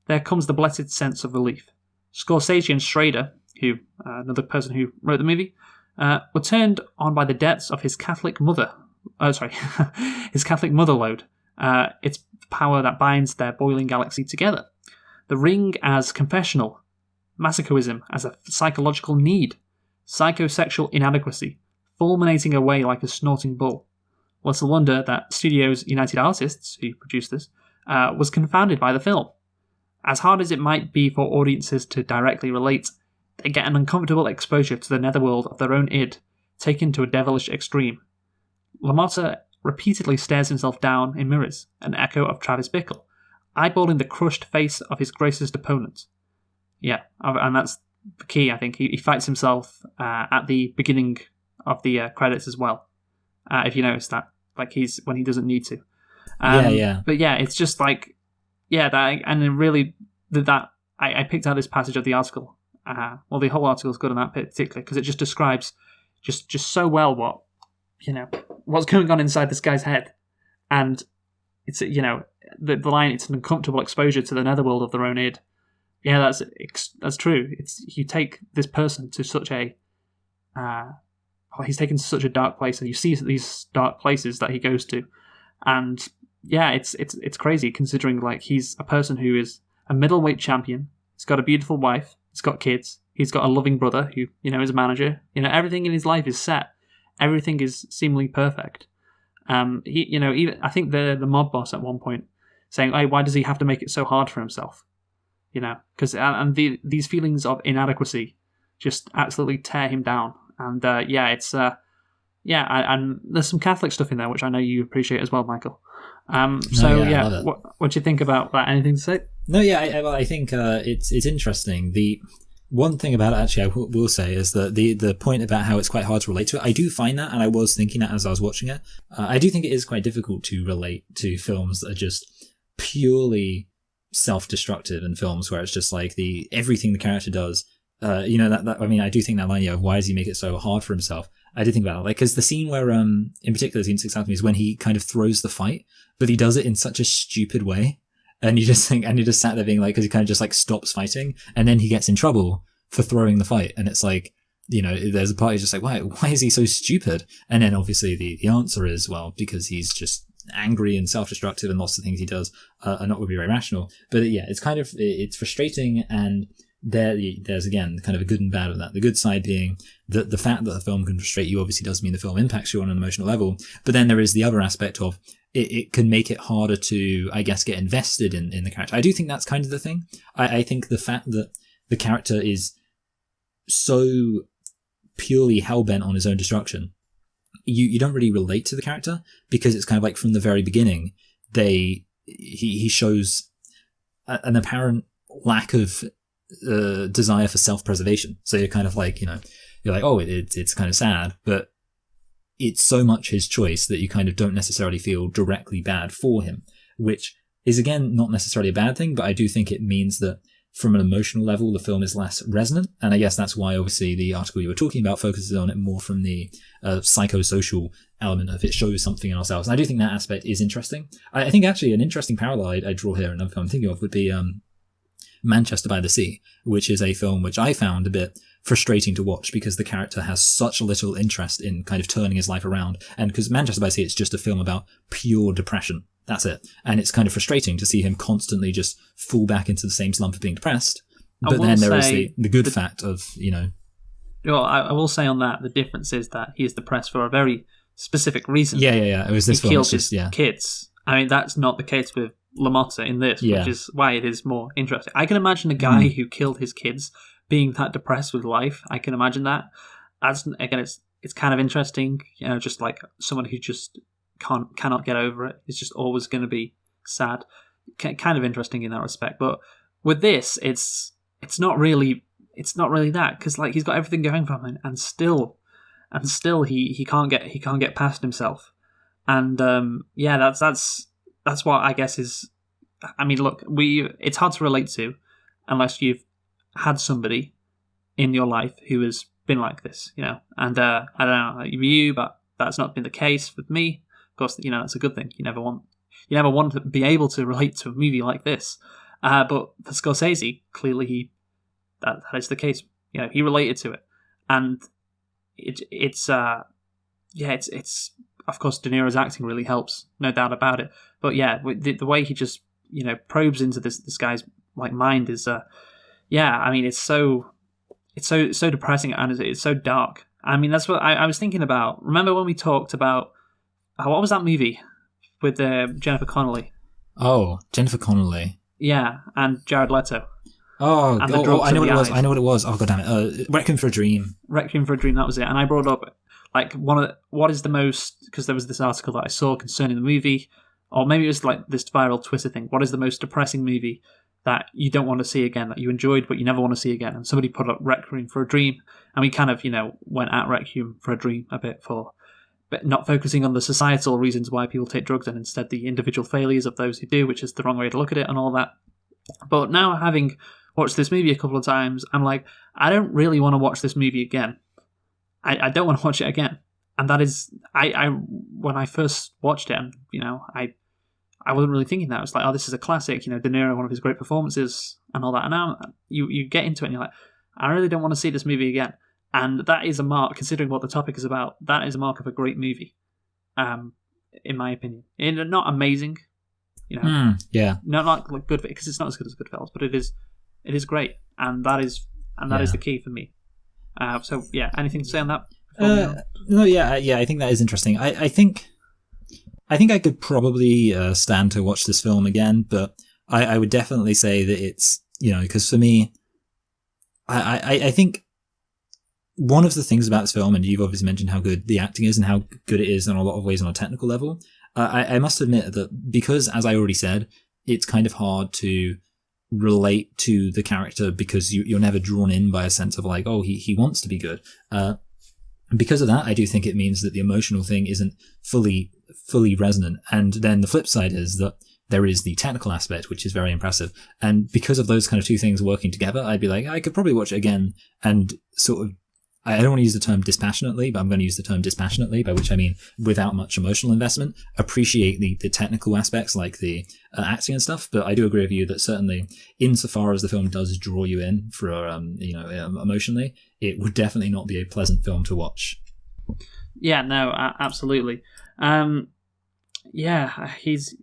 there comes the blessed sense of relief. Scorsese and Schrader, who another person who wrote the movie, were turned on by the depths of his Catholic mother. His Catholic motherlode. Its power that binds their boiling galaxy together. The Ring as confessional, masochism as a psychological need, psychosexual inadequacy, fulminating away like a snorting bull. Little wonder that Studios United Artists, who produced this, was confounded by the film. As hard as it might be for audiences to directly relate, they get an uncomfortable exposure to the netherworld of their own id, taken to a devilish extreme. LaMotta repeatedly stares himself down in mirrors, an echo of Travis Bickle, eyeballing the crushed face of his greatest opponent. Yeah, and that's the key, I think. He fights himself at the beginning of the credits as well, if you notice that. Like, he's when he doesn't need to. Yeah. But yeah, it's just like, yeah, that, and then really, I picked out this passage of the article. Well, the whole article is good on that particularly, because it just describes just so well what's going on inside this guy's head. And it's, the line, it's an uncomfortable exposure to the netherworld of their own id. Yeah, that's true. It's, you take this person to such a he's taken to such a dark place, and you see these dark places that he goes to, and yeah, it's crazy considering like he's a person who is a middleweight champion. He's got a beautiful wife. He's got kids. He's got a loving brother who is a manager. Everything in his life is set. Everything is seemingly perfect. Even I think the mob boss at one point saying, "Hey, why does he have to make it so hard for himself?" Because these feelings of inadequacy just absolutely tear him down. And and there's some Catholic stuff in there which I know you appreciate as well, Michael. What do you think about that? Anything to say? No, yeah, I think it's interesting. The one thing about it, actually, I will say, is that the point about how it's quite hard to relate to it, I do find that, and I was thinking that as I was watching it. I do think it is quite difficult to relate to films that are just purely self-destructive, and films where it's just like everything the character does. I do think that line, why does he make it so hard for himself? I did think about it, because the scene where, in particular, the scene that sticks out to me is when he kind of throws the fight, but he does it in such a stupid way. And you just sat there being like, because he kind of just like stops fighting, and then he gets in trouble for throwing the fight. And it's like, there's a part who's just like, why is he so stupid? And then obviously the answer is, well, because he's just angry and self-destructive, and lots of things he does are not really very rational. But yeah, it's frustrating, and there's again kind of a good and bad of that. The good side being that the fact that the film can frustrate you obviously does mean the film impacts you on an emotional level. But then there is the other aspect of it can make it harder to, I guess, get invested in the character. I do think that's kind of the thing. I think the fact that the character is so purely hell-bent on his own destruction, you don't really relate to the character, because it's kind of like from the very beginning, he shows an apparent lack of desire for self-preservation. So you're kind of like, you're like, oh, it's kind of sad, but it's so much his choice that you kind of don't necessarily feel directly bad for him, which is, again, not necessarily a bad thing, but I do think it means that from an emotional level, the film is less resonant. And I guess that's why, obviously, the article you were talking about focuses on it more from the psychosocial element of it shows something in ourselves. And I do think that aspect is interesting. I think, actually, an interesting parallel I draw here, another film I'm thinking of, would be Manchester by the Sea, which is a film which I found a bit frustrating to watch, because the character has such little interest in kind of turning his life around. And because Manchester by the Sea, it's just a film about pure depression. That's it. And it's kind of frustrating to see him constantly just fall back into the same slump of being depressed. But then there is the good fact of, Well, I will say on that, the difference is that he is depressed for a very specific reason. Yeah. It was this film. He killed his kids. I mean, that's not the case with LaMotta in this, which is why it is more interesting. I can imagine a guy who killed his kids being that depressed with life. I can imagine that. It's kind of interesting, just like someone who just cannot get over it. It's just always going to be sad. Kind of interesting in that respect. But with this, it's not really that, because like he's got everything going for him, and still he can't get past himself. And yeah, that's what I guess is. I mean, look, it's hard to relate to unless you've had somebody in your life who has been like this, you know. And I don't know about you, but that's not been the case with me. Of course, you know, that's a good thing. You never want to be able to relate to a movie like this. But for Scorsese, clearly that is the case. You know, he related to it, and it's of course De Niro's acting really helps, no doubt about it. But yeah, the way he just, you know, probes into this guy's like mind is I mean, it's so depressing, and it's so dark. I mean, that's what I was thinking about. Remember when we talked about what was that movie with Jennifer Connelly? Oh, Jennifer Connelly. Yeah, and Jared Leto. Oh, I know what it was. Oh, god damn it. Requiem for a Dream. Requiem for a Dream, that was it. And I brought up, like, what is the most, because there was this article that I saw concerning the movie, or maybe it was like this viral Twitter thing. What is the most depressing movie that you don't want to see again, that you enjoyed but you never want to see again? And somebody put up Requiem for a Dream, and we kind of, you know, went at Requiem for a Dream a bit but not focusing on the societal reasons why people take drugs and instead the individual failures of those who do, which is the wrong way to look at it and all that. But now, having watched this movie a couple of times, I'm like, I don't really want to watch this movie again. I don't want to watch it again. And that is, I when I first watched it, and, you know, I wasn't really thinking that. I was like, oh, this is a classic, you know, De Niro, one of his great performances and all that. And now you get into it and you're like, I really don't want to see this movie again. And that is a mark, considering what the topic is about, that is a mark of a great movie, in my opinion. Not amazing, you know. Yeah. Not like good, because it's not as good as Goodfellas, but it is great, and that is the key for me. So yeah, anything to say on that? No, yeah, I think that is interesting. I think I could probably stand to watch this film again, but I would definitely say that it's, you know, because for me, I think one of the things about this film, and you've obviously mentioned how good the acting is and how good it is in a lot of ways on a technical level, I must admit that because, as I already said, it's kind of hard to relate to the character because you're never drawn in by a sense of like, oh, he wants to be good. Because of that, I do think it means that the emotional thing isn't fully resonant. And then the flip side is that there is the technical aspect, which is very impressive. And because of those kind of two things working together, I'd be like, I could probably watch it again and sort of, I don't want to use the term dispassionately, but I'm going to use the term dispassionately, by which I mean without much emotional investment, appreciate the technical aspects like the acting and stuff. But I do agree with you that certainly insofar as the film does draw you in for, emotionally, it would definitely not be a pleasant film to watch. Yeah, no, absolutely. He is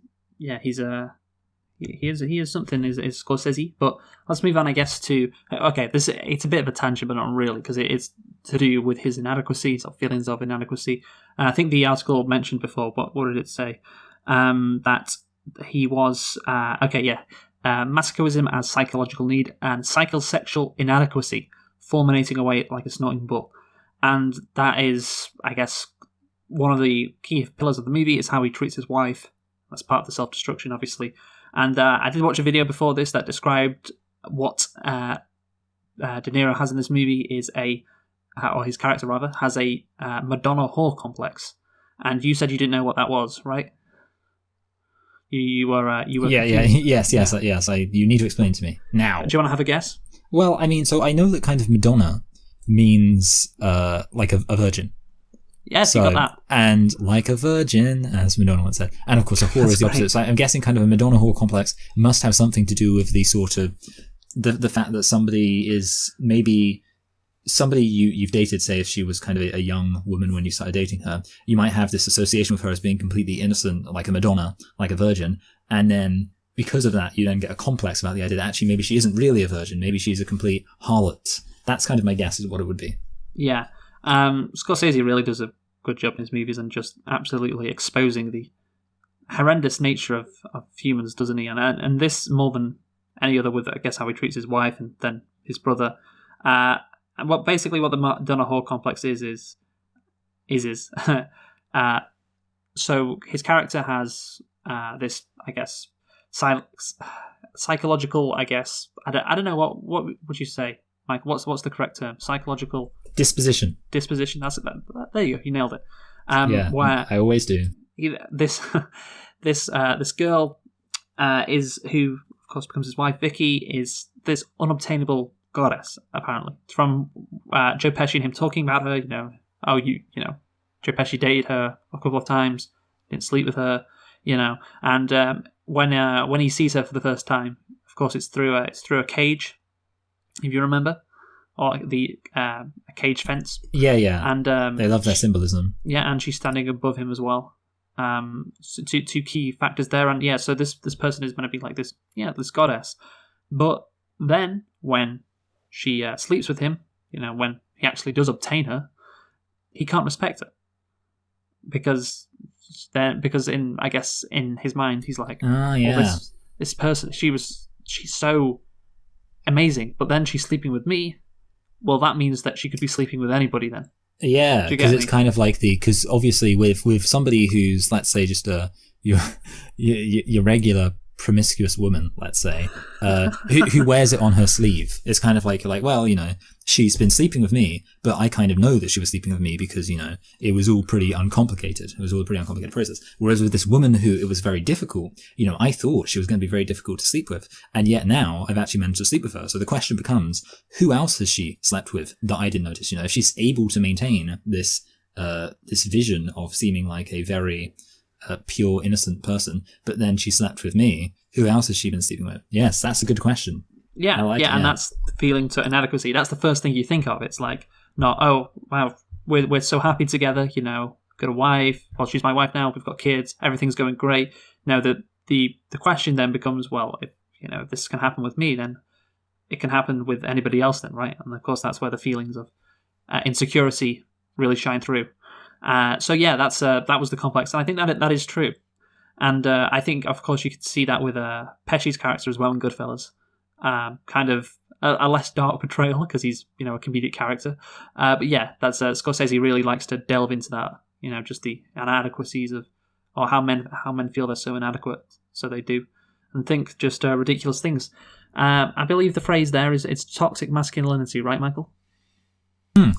something, is Scorsese. But let's move on, I guess, to it's a bit of a tangent, but not really, because it is to do with his inadequacies or feelings of inadequacy. And I think the article mentioned before, what did it say? That he was masochism as psychological need and psychosexual inadequacy fulminating away like a snorting bull. And that is, I guess, one of the key pillars of the movie is how he treats his wife. That's part of the self-destruction, obviously. And I did watch a video before this that described what De Niro has in this movie is or his character rather, has a Madonna whore complex. And you said you didn't know what that was, right? You were yes. You need to explain to me now. Do you want to have a guess? Well, I mean, so I know that kind of Madonna means like a virgin. Yes, you got that. And like a virgin, as Madonna once said. And of course, a whore is the opposite. Right. So I'm guessing kind of a Madonna whore complex must have something to do with the sort of the fact that somebody is maybe somebody you've dated, say if she was kind of a young woman when you started dating her, you might have this association with her as being completely innocent, like a Madonna, like a virgin. And then because of that, you then get a complex about the idea that actually maybe she isn't really a virgin. Maybe she's a complete harlot. That's kind of my guess is what it would be. Yeah. Scorsese really does a good job in his movies and just absolutely exposing the horrendous nature of humans, doesn't he? And this more than any other, with I guess how he treats his wife and then his brother. And what the Madonna whore complex is so his character has this, I guess, psychological, I guess, I don't know what would you say, Mike? What's the correct term? Psychological disposition. That's it. There you go. You nailed it. Where I always do. this this girl is who, of course, becomes his wife. Vicky is this unobtainable goddess. Apparently, from Joe Pesci and him talking about her. Joe Pesci dated her a couple of times, didn't sleep with her, and when he sees her for the first time, of course, it's through a cage, if you remember, or a cage fence. Yeah. And they love their symbolism. Yeah, and she's standing above him as well. So two key factors there, and so this person is going to be like this goddess, but then when she sleeps with him, when he actually does obtain her, he can't respect her because in his mind he's like, this person, she's so amazing, but then she's sleeping with me. Well, that means that she could be sleeping with anybody then. Yeah, because it's kind of like because obviously with somebody who's, let's say, just your regular promiscuous woman, let's say, who wears it on her sleeve, it's kind of like, well, she's been sleeping with me, but I kind of know that she was sleeping with me because, it was all pretty uncomplicated. It was all a pretty uncomplicated process. Whereas with this woman who it was very difficult, I thought she was going to be very difficult to sleep with. And yet now I've actually managed to sleep with her. So the question becomes, who else has she slept with that I didn't notice? If she's able to maintain this vision of seeming like a very pure, innocent person, but then she slept with me, who else has she been sleeping with? Yes, that's a good question. Yeah, and that's the feeling to inadequacy. That's the first thing you think of. It's like, not, oh, wow, we're so happy together, got a wife, well, she's my wife now, we've got kids, everything's going great. Now, the question then becomes, well, if this can happen with me, then it can happen with anybody else then, right? And of course, that's where the feelings of insecurity really shine through. That was the complex, and I think that is true. And I think, of course, you could see that with Pesci's character as well in Goodfellas. Kind of a less dark portrayal because he's a comedic character. But yeah, that's Scorsese really likes to delve into that. Just the inadequacies or how men feel they're so inadequate, so they do, and think just ridiculous things. I believe the phrase there is it's toxic masculinity, right, Michael?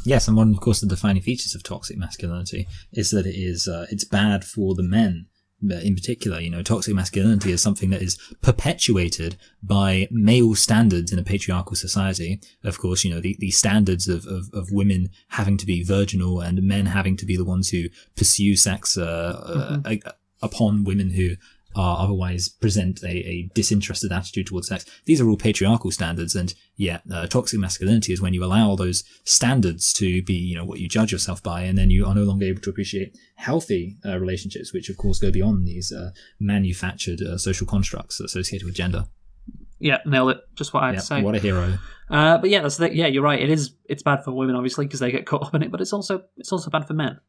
Yes, and one, of course, the defining features of toxic masculinity is that it's bad for the men. In particular, toxic masculinity is something that is perpetuated by male standards in a patriarchal society. Of course, the standards of women having to be virginal and men having to be the ones who pursue sex upon women who are otherwise present a disinterested attitude towards sex. These are all patriarchal standards, and toxic masculinity is when you allow those standards to be, what you judge yourself by, and then you are no longer able to appreciate healthy relationships, which of course go beyond these manufactured social constructs associated with gender. Yeah, nailed it. Just what I had to say. What a hero. But yeah, you're right. It's bad for women, obviously, because they get caught up in it, but it's also bad for men.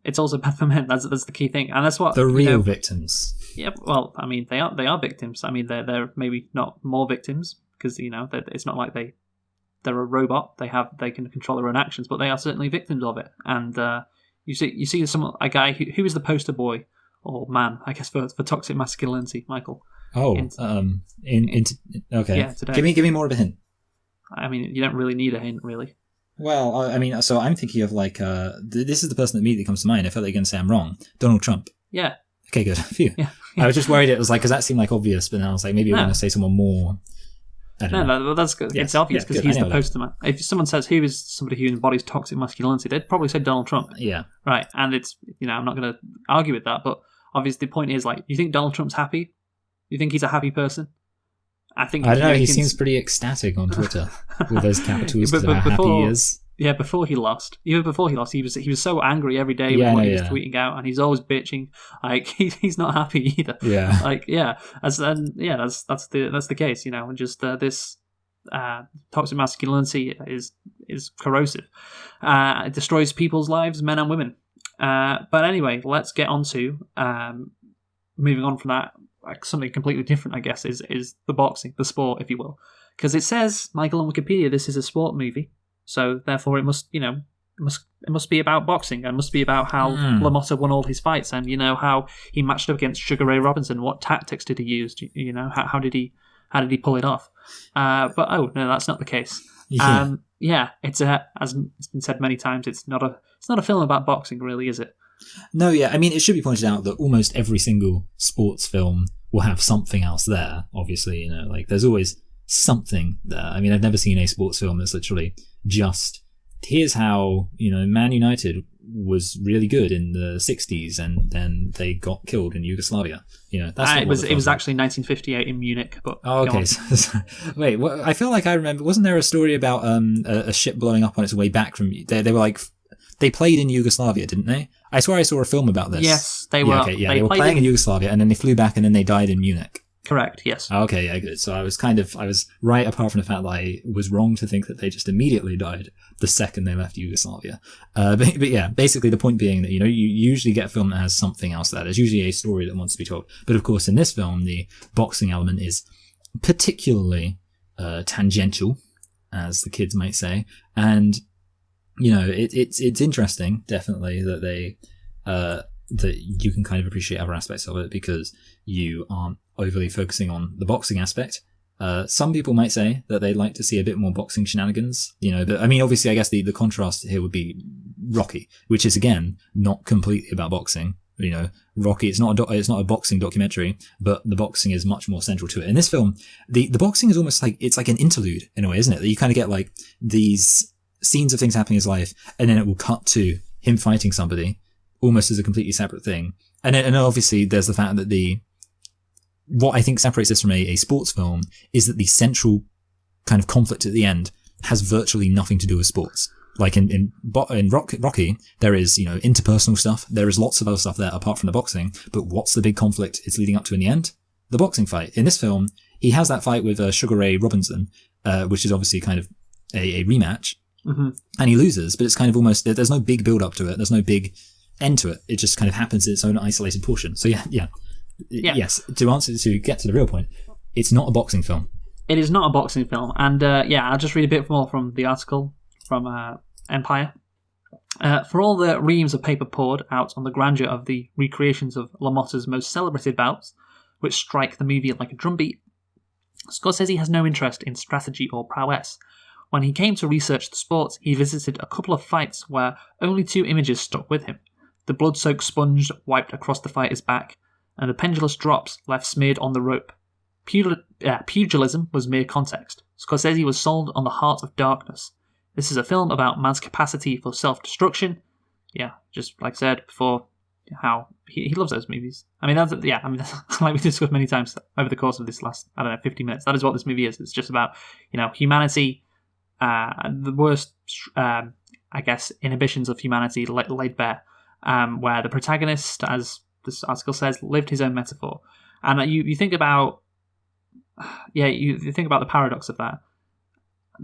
It's also bad for men. That's the key thing, and that's what the real victims. Yeah, well, I mean, they are victims. I mean, they're maybe not more victims because it's not like they're a robot. They can control their own actions, but they are certainly victims of it. And you see a guy who is the poster boy or man, I guess, for toxic masculinity, Michael. Oh, okay. Yeah, today. Give me more of a hint. I mean, you don't really need a hint, really. Well, I mean, so I'm thinking of this is the person that immediately comes to mind. I felt like you're going to say I'm wrong. Donald Trump. Yeah. Okay, good. Phew. Yeah. I was just worried it was because that seemed like obvious, but then I was like, maybe you're going to say someone more. I don't know. No, that's good. Yes. It's obvious because he's the poster man. If someone says who is somebody who embodies toxic masculinity, they'd probably say Donald Trump. Yeah. Right, and it's I'm not going to argue with that, but obviously the point is you think Donald Trump's happy? You think he's a happy person? I don't know. He seems pretty ecstatic on Twitter with those capitals of how happy he is. Yeah, before he lost, he was so angry every day with what he was tweeting out, and he's always bitching. Like he's not happy either. Yeah. That's the case. And just this toxic masculinity is corrosive. It destroys people's lives, men and women. But anyway, let's get on to moving on from that. Something completely different, I guess, is the boxing, the sport, if you will, because it says, Michael, on Wikipedia, this is a sport movie. So therefore, it must be about boxing, and must be about how LaMotta won all his fights, and how he matched up against Sugar Ray Robinson. What tactics did he use? How did he pull it off? But no, that's not the case. Yeah, it's as it's been said many times. It's not a film about boxing, really, is it? No, yeah, I mean, it should be pointed out that almost every single sports film will have something else there, obviously, like there's always something there. I mean, I've never seen a sports film that's literally just, here's how, Man United was really good in the 60s and then they got killed in Yugoslavia. That's it was actually 1958 in Munich, but oh, okay. Wait, I feel like I remember, wasn't there a story about a ship blowing up on its way back from, they were like, they played in Yugoslavia, didn't they? I swear I saw a film about this. Yes, they were. They were playing in Yugoslavia and then they flew back and then they died in Munich. Correct, yes. Okay, yeah, good. So I was right, apart from the fact that I was wrong to think that they just immediately died the second they left Yugoslavia. But yeah, basically the point being that, you usually get a film that has something else there. There's usually a story that wants to be told. But of course, in this film, the boxing element is particularly tangential, as the kids might say. And, it's interesting, definitely, that that you can kind of appreciate other aspects of it because you aren't overly focusing on the boxing aspect. Some people might say that they'd like to see a bit more boxing shenanigans, but I mean, obviously, I guess the contrast here would be Rocky, which is again not completely about boxing. Rocky, it's not a boxing documentary, but the boxing is much more central to it. In this film, the boxing is almost like, it's like an interlude in a way, isn't it? That you kind of get like these scenes of things happening in his life, and then it will cut to him fighting somebody almost as a completely separate thing. And obviously there's the fact that what I think separates this from a sports film is that the central kind of conflict at the end has virtually nothing to do with sports. Like in Rocky, there is, interpersonal stuff. There is lots of other stuff there apart from the boxing. But what's the big conflict it's leading up to in the end? The boxing fight. In this film, he has that fight with Sugar Ray Robinson, which is obviously kind of a rematch. Mm-hmm. And he loses, but it's kind of almost, there's no big build up to it. There's no big end to it. It just kind of happens in its own isolated portion. So yeah. Yes, to get to the real point, it's not a boxing film. It is not a boxing film. And I'll just read a bit more from the article from Empire. For all the reams of paper poured out on the grandeur of the recreations of LaMotta's most celebrated bouts, which strike the movie like a drumbeat, Scorsese has no interest in strategy or prowess. When he came to research the sport, he visited a couple of fights where only 2 images stuck with him. The blood-soaked sponge wiped across the fighter's back, and the pendulous drops left smeared on the rope. Pugilism was mere context. Scorsese was sold on the heart of darkness. This is a film about man's capacity for self-destruction. Yeah, just like I said before, how he loves those movies. I mean, like we discussed many times over the course of this last, 50 minutes. That is what this movie is. It's just about, humanity, the worst, inhibitions of humanity laid bare, where the protagonist, as this article says, lived his own metaphor. And you think about, you think about the paradox of that.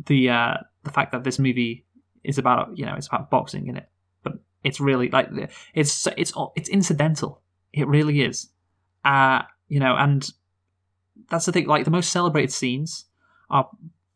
The fact that this movie is about, it's about boxing in it, but it's really like it's incidental. It really is, and that's the thing. Like the most celebrated scenes are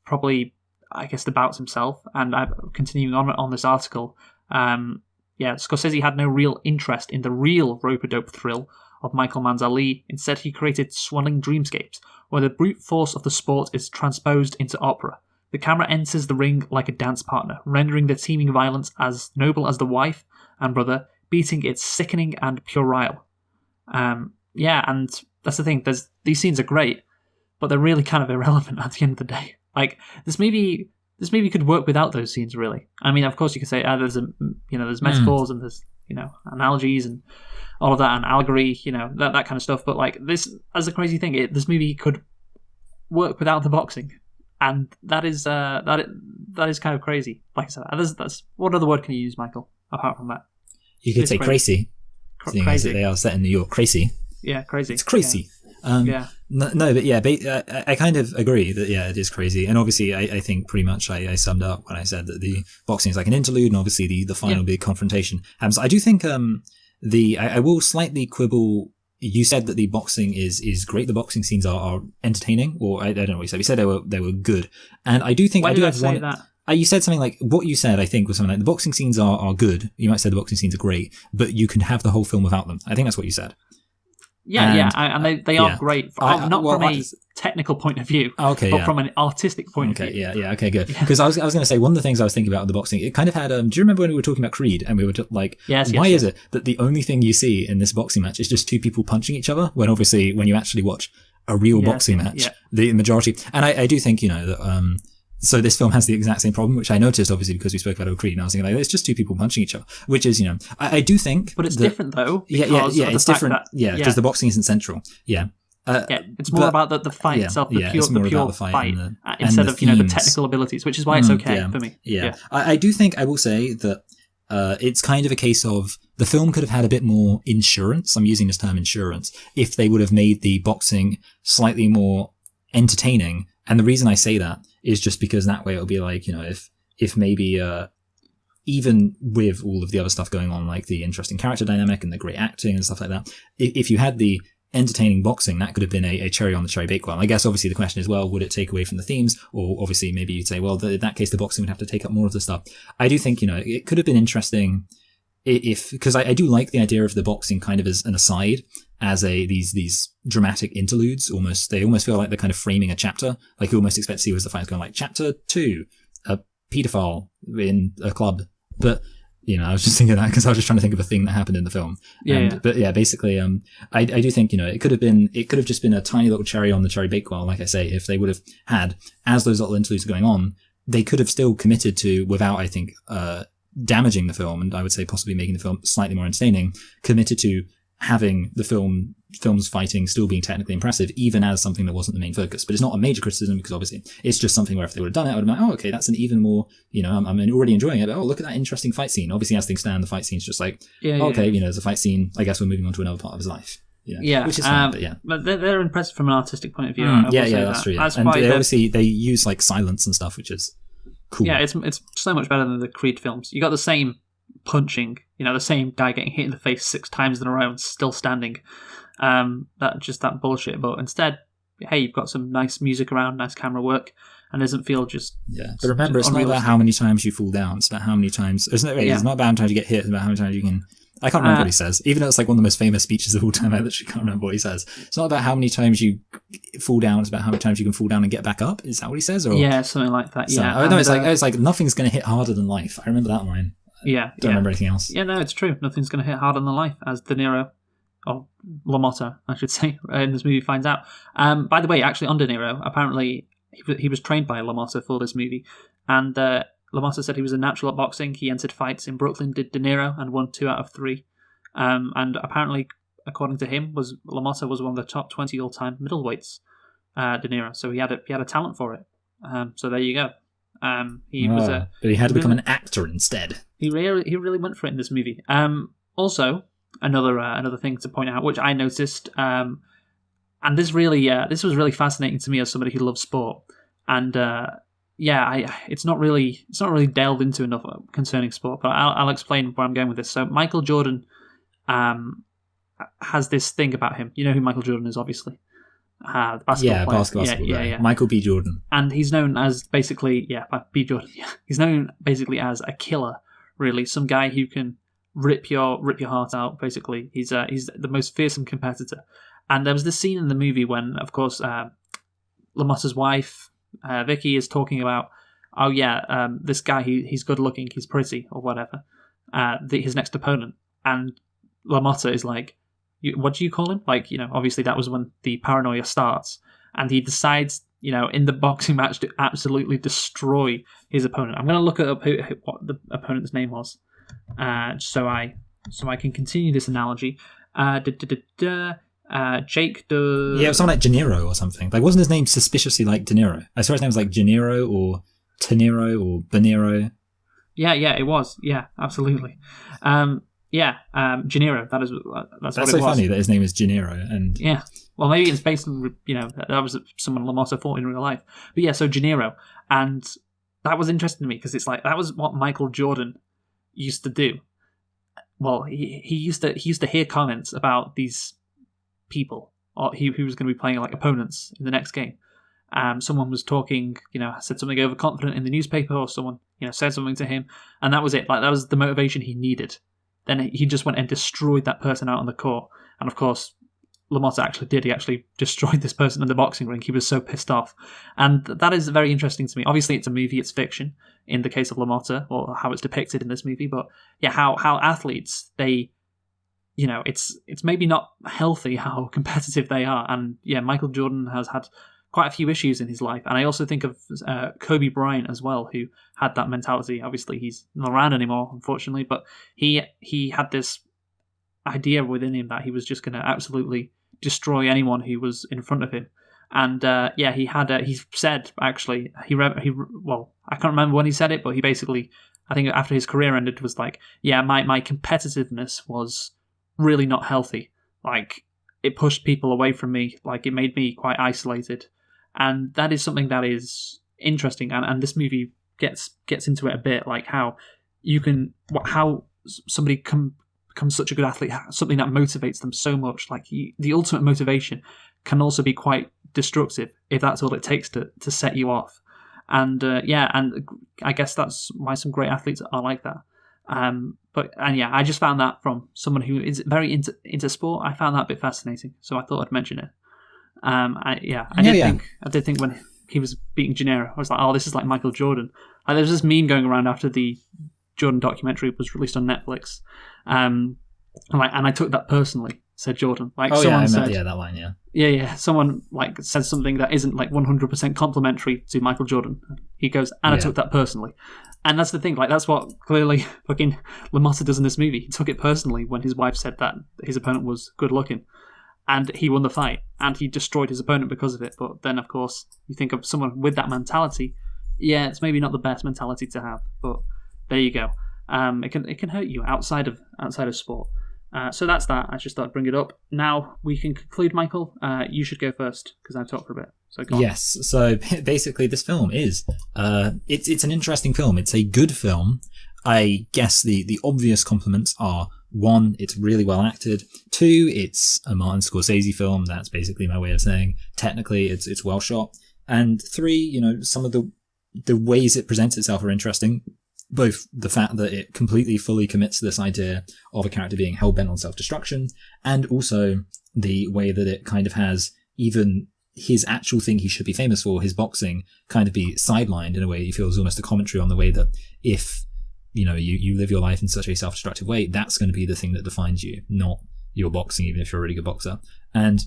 probably, I guess, the bouts himself. And continuing on this article, Scorsese had no real interest in the real rope-a-dope thrill of Michael Mann's Ali. Instead, he created swelling dreamscapes where the brute force of the sport is transposed into opera. The camera enters the ring like a dance partner, rendering the teeming violence as noble as the wife and brother, beating its sickening and puerile. And that's the thing. These scenes are great, but they're really kind of irrelevant at the end of the day. Like this movie could work without those scenes, really. I mean, of course, you could say there's metaphors and there's analogies and all of that and allegory, that kind of stuff. But like this, as a crazy thing, this movie could work without the boxing. And that is kind of crazy. Like I said, that's what other word can you use, Michael? Apart from that, you could say crazy. Seeing as they are set in New York, crazy. Yeah, crazy. It's crazy. Yeah. I kind of agree that it is crazy, and obviously I think pretty much I summed up when I said that the boxing is like an interlude, and obviously the final big confrontation happens. I do think I will slightly quibble. You said that the boxing is great. The boxing scenes are entertaining, or I don't know what you said. You said they were good, and I do think Why I do did have I say one. That? You said something like what you said. I think was something like the boxing scenes are good. You might say the boxing scenes are great, but you can have the whole film without them. I think that's what you said. And they are great. Not from a technical point of view, but from an artistic point of view. Okay, good. Because I was going to say, one of the things I was thinking about with the boxing, it kind of had. Do you remember when we were talking about Creed and we were like, why is it that the only thing you see in this boxing match is just two people punching each other? When obviously, when you actually watch a real boxing match, the majority, and I do think that. So this film has the exact same problem, which I noticed obviously because we spoke about Creed, and I was thinking it's just two people punching each other, which is I do think, but it's different though. It's different. Because the boxing isn't central. It's more about the fight itself, the pure fight instead of the technical abilities, which is why it's okay for me. I do think I will say that it's kind of a case of the film could have had a bit more insurance. I'm using this term insurance if they would have made the boxing slightly more entertaining. And the reason I say that is just because that way it'll be like, if maybe, even with all of the other stuff going on, like the interesting character dynamic and the great acting and stuff like that, if you had the entertaining boxing, that could have been a cherry on the cherry bakewell. I guess obviously the question is, well, would it take away from the themes? Or obviously maybe you'd say, well, in that case, the boxing would have to take up more of the stuff. I do think, it could have been interesting because I do like the idea of the boxing kind of as an aside, as these dramatic interludes. They almost feel like they're kind of framing a chapter. Like you almost expect to see as the fight's going like chapter 2, a paedophile in a club. But I was just thinking that because I was just trying to think of a thing that happened in the film. But basically, I do think it could have just been a tiny little cherry on the cherry bakewell. Like I say, if they would have had, as those little interludes are going on, they could have still committed to, without I think damaging the film, and I would say possibly making the film slightly more entertaining, committed to having the film's fighting still being technically impressive, even as something that wasn't the main focus. But it's not a major criticism because obviously it's just something where if they would have done it, I would have been like, okay, that's an even more, I'm already enjoying it. But, look at that interesting fight scene. Obviously, as things stand, the fight scene's just like, there's a fight scene. I guess we're moving on to another part of his life. Which is fine, but they're impressive from an artistic point of view. That's true. And they use like silence and stuff, which is cool. Yeah, it's so much better than the Creed films. You got the same punching, the same guy getting hit in the face 6 times in a row and still standing. That bullshit. But instead, hey, you've got some nice music around, nice camera work, and it doesn't feel just. Yeah, but remember, it's not about how many times you fall down. It's about how many times. It's not about how many times you get hit. It's about how many times you can. I can't remember what he says. Even though it's like one of the most famous speeches of all time, I literally can't remember what he says. It's not about how many times you fall down. It's about how many times you can fall down and get back up. Is that what he says? Or something like that. It's like nothing's going to hit harder than life. I remember that line. Don't remember anything else. Yeah, no, it's true. Nothing's going to hit harder than life, as De Niro, or LaMotta, I should say, in this movie finds out. By the way, actually, on De Niro, apparently he was trained by LaMotta for this movie, and LaMotta said he was a natural at boxing. He entered fights in Brooklyn, did De Niro, and won 2 out of 3. And apparently, according to him, LaMotta was one of the top 20 all-time middleweights, De Niro. So he had a talent for it. So there you go. But he had to become an actor instead. He really went for it in this movie. Also, another thing to point out, which I noticed, and this was really fascinating to me as somebody who loves sport, and it's not really delved into enough concerning sport, but I'll explain where I'm going with this. So Michael Jordan has this thing about him. You know who Michael Jordan is, obviously. The basketball player. Michael B. Jordan. And he's known as basically, B. Jordan. Yeah. He's known basically as a killer, really. Some guy who can rip your heart out, basically. He's the most fearsome competitor. And there was this scene in the movie when, of course, LaMotta's wife, Vicky, is talking about, this guy, he's good looking, he's pretty, or whatever, his next opponent. And LaMotta is like, what do you call him? Like, obviously that was when the paranoia starts. And he decides, in the boxing match to absolutely destroy his opponent. I'm going to look up what the opponent's name was, so I can continue this analogy. Jake De... Yeah, it was something like De Niro or something. Like, wasn't his name suspiciously like De Niro? I swear his name was like De Niro or Tenero or Benero. Yeah, it was. Yeah, absolutely. Gennaro. That's what it was. That's so funny that his name is Gennaro. And yeah, well, maybe it's based on that was someone LaMotta fought in real life. But yeah, so Gennaro, and that was interesting to me because it's like that was what Michael Jordan used to do. Well, he used to hear comments about these people, or he was going to be playing like opponents in the next game. Someone was talking, said something overconfident in the newspaper, or someone said something to him, and that was it. Like that was the motivation he needed. Then he just went and destroyed that person out on the court. And of course, LaMotta actually did. He actually destroyed this person in the boxing ring. He was so pissed off. And that is very interesting to me. Obviously, it's a movie, it's fiction, in the case of LaMotta, or how it's depicted in this movie. But yeah, how athletes, they, it's maybe not healthy how competitive they are. And yeah, Michael Jordan has had quite a few issues in his life. And I also think of Kobe Bryant as well, who had that mentality. Obviously, he's not around anymore, unfortunately, but he had this idea within him that he was just going to absolutely destroy anyone who was in front of him. And he said, actually, well, I can't remember when he said it, but he basically, I think after his career ended, was like, yeah, my competitiveness was really not healthy. Like, it pushed people away from me. Like, it made me quite isolated. And that is something that is interesting. And this movie gets into it a bit, like how somebody becomes such a good athlete, something that motivates them so much. Like, the ultimate motivation can also be quite destructive if that's all it takes to set you off. And and I guess that's why some great athletes are like that. I just found that from someone who is very into sport, I found that a bit fascinating. So I thought I'd mention it. I did think when he was beating Gennaro, I was like, oh, this is like Michael Jordan. Like, there was this meme going around after the Jordan documentary was released on Netflix. And I took that personally, said Jordan. Like, someone said, that line, yeah. Yeah. Someone like said something that isn't like 100% complimentary to Michael Jordan. He goes, and I took that personally. And that's the thing, like, that's what clearly fucking LaMotta does in this movie. He took it personally when his wife said that his opponent was good looking. And he won the fight, and he destroyed his opponent because of it. But then, of course, you think of someone with that mentality, yeah, it's maybe not the best mentality to have, but there you go. It can hurt you outside of sport. So that's that. I just thought I'd bring it up. Now we can conclude, Michael. You should go first because I've talked for a bit. So go on. Yes. So basically, this film is it's an interesting film. It's a good film. I guess the obvious compliments are: 1, it's really well acted. 2, it's a Martin Scorsese film. That's basically my way of saying technically it's well shot. And 3, some of the ways it presents itself are interesting. Both the fact that it completely fully commits to this idea of a character being hell-bent on self-destruction, and also the way that it kind of has even his actual thing he should be famous for, his boxing, kind of be sidelined in a way. He feels almost a commentary on the way that if you live your life in such a self-destructive way, that's going to be the thing that defines you, not your boxing, even if you're a really good boxer. And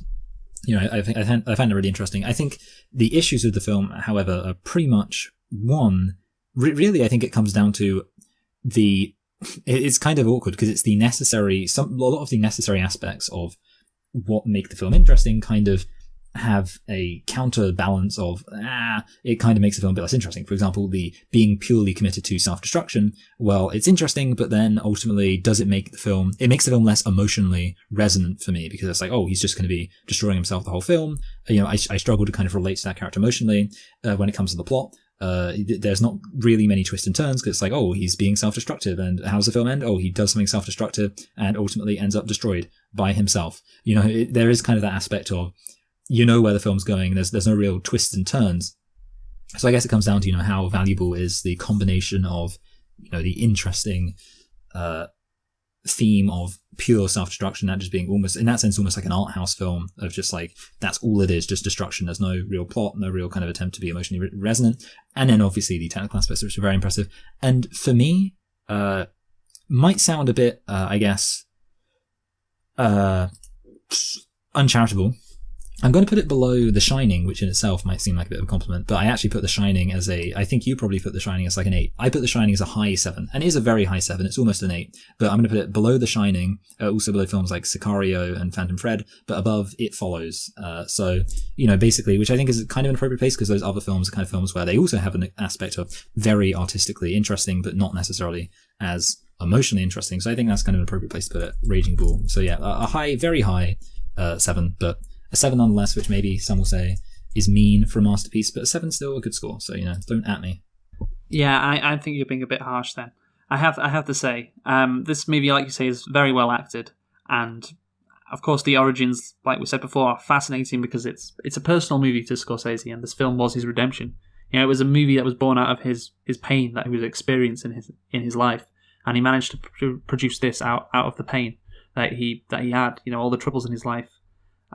I find it really interesting. I think the issues with the film, however, are pretty much one. Really, I think it comes down to it's kind of awkward because it's a lot of the necessary aspects of what make the film interesting kind of have a counterbalance of, it kind of makes the film a bit less interesting. For example, the being purely committed to self-destruction, well, it's interesting, but then ultimately it makes the film less emotionally resonant for me because it's like, oh, he's just going to be destroying himself the whole film. I struggle to kind of relate to that character emotionally when it comes to the plot. There's not really many twists and turns because it's like, oh, he's being self-destructive, and how's the film end? Oh, he does something self-destructive and ultimately ends up destroyed by himself. There is kind of that aspect of, where the film's going. There's no real twists and turns. So I guess it comes down to, how valuable is the combination of, the interesting theme of pure self-destruction, that just being almost, in that sense, almost like an art house film of just like, that's all it is, just destruction. There's no real plot, no real kind of attempt to be emotionally resonant. And then obviously the technical aspects, which are very impressive. And for me, might sound a bit, I guess, uncharitable. I'm going to put it below The Shining, which in itself might seem like a bit of a compliment, but I actually put The Shining as I think you probably put The Shining as like an 8. I put The Shining as a high 7, and it is a very high 7. It's almost an 8, but I'm going to put it below The Shining, also below films like Sicario and Phantom Thread, but above It Follows. So, basically, which I think is kind of an appropriate place because those other films are kind of films where they also have an aspect of very artistically interesting, but not necessarily as emotionally interesting. So I think that's kind of an appropriate place to put it. Raging Bull. So yeah, a high, very high 7, but a 7 nonetheless, which maybe some will say is mean for a masterpiece, but a 7's still a good score, so, don't at me. Yeah, I think you're being a bit harsh then. I have to say, this movie, like you say, is very well acted, and of course the origins, like we said before, are fascinating because it's a personal movie to Scorsese, and this film was his redemption. It was a movie that was born out of his pain that he was experiencing in his life, and he managed to produce this out of the pain that he had, all the troubles in his life.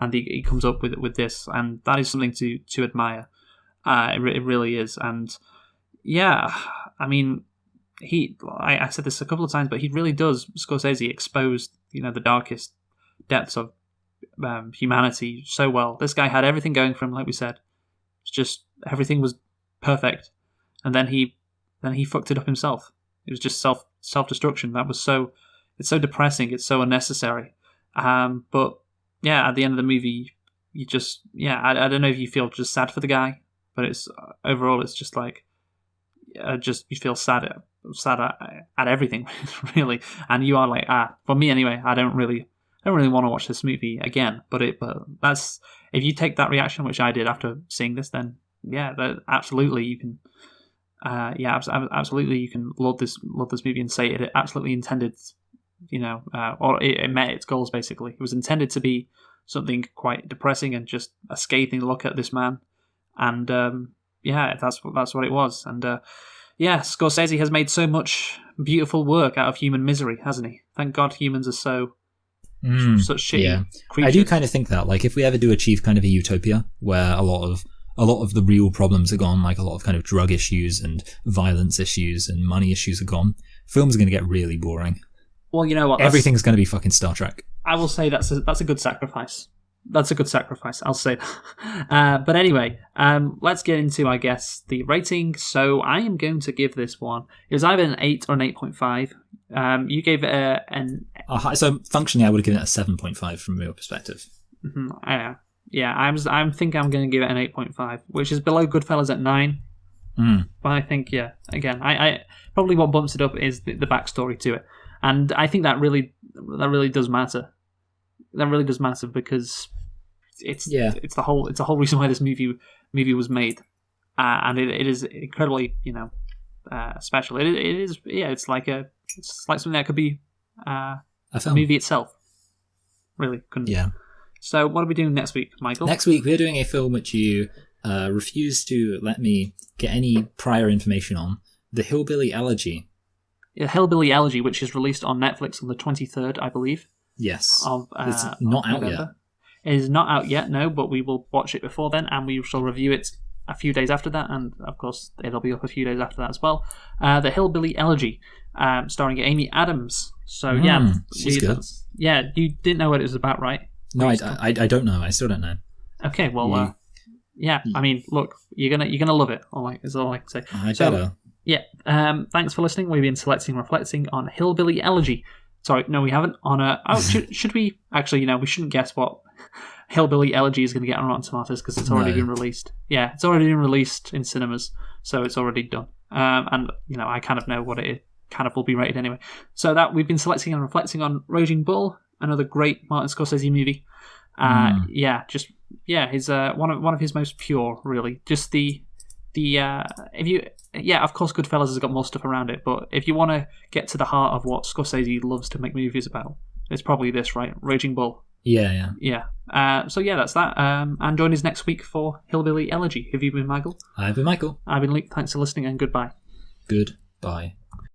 and he comes up with this, and that is something to admire. It really is, and yeah, I mean, I said this a couple of times, but he really does, Scorsese, expose the darkest depths of humanity so well. This guy had everything going for him, like we said. It's just everything was perfect, and then he fucked it up himself. It was just self-destruction. It's so depressing. It's so unnecessary. But yeah, at the end of the movie, you just I don't know if you feel just sad for the guy, but it's overall it's just like you feel sad at everything really, and you are like for me anyway. I don't really want to watch this movie again. But that's if you take that reaction, which I did after seeing this, then absolutely you can. Absolutely, you can love this movie and say it absolutely intended, or it met its goals. Basically, it was intended to be something quite depressing and just a scathing look at this man, and that's what it was. And Scorsese has made so much beautiful work out of human misery, hasn't he? Thank God humans are such shitty creatures. I do kind of think that, like, if we ever do achieve kind of a utopia where a lot of the real problems are gone, like a lot of kind of drug issues and violence issues and money issues are gone, films are going to get really boring. Well, you know what? Everything's going to be fucking Star Trek. I will say that's a good sacrifice. That's a good sacrifice. I'll say that. But anyway, let's get into, I guess, the rating. So I am going to give this one. It was either an 8 or an 8.5. You gave it so functionally, I would have given it a 7.5 from your perspective. Mm-hmm. Yeah, I'm thinking I'm going to give it an 8.5, which is below Goodfellas at 9. But I think, again, I probably what bumps it up is the backstory to it, and I think that really does matter. That really does matter because it's the whole reason why this movie was made, and it is incredibly special. It is it's like something that could be a movie itself. Really couldn't. Yeah. So what are we doing next week, Michael? Next week we're doing a film which you refused to let me get any prior information on, The Hillbilly Elegy. Yeah, Hillbilly Elegy, which is released on Netflix on the 23rd, I believe. Yes. It's not out yet. It is not out yet, no, but we will watch it before then, and we shall review it a few days after that, and of course it'll be up a few days after that as well. The Hillbilly Elegy, starring Amy Adams. So she's good. Yeah, you didn't know what it was about, right? No, I don't know. I still don't know. Okay, well, I mean, look, you're gonna love it. Is all I can say. I better. Yeah. Thanks for listening. We've been selecting and reflecting on Hillbilly Elegy. Sorry, no, we haven't. Should we? Actually, we shouldn't guess what Hillbilly Elegy is going to get on Rotten Tomatoes because it's already been released. Yeah, it's already been released in cinemas, so it's already done. And I kind of know what it kind of will be rated anyway. So that we've been selecting and reflecting on Raging Bull, another great Martin Scorsese movie. His one of his most pure, really. Just of course Goodfellas has got more stuff around it, but if you want to get to the heart of what Scorsese loves to make movies about, it's probably this, right? Raging Bull. Yeah. That's that. And join us next week for Hillbilly Elegy. Have you been Michael? I've been Michael. I've been Luke. Thanks for listening and goodbye. Goodbye.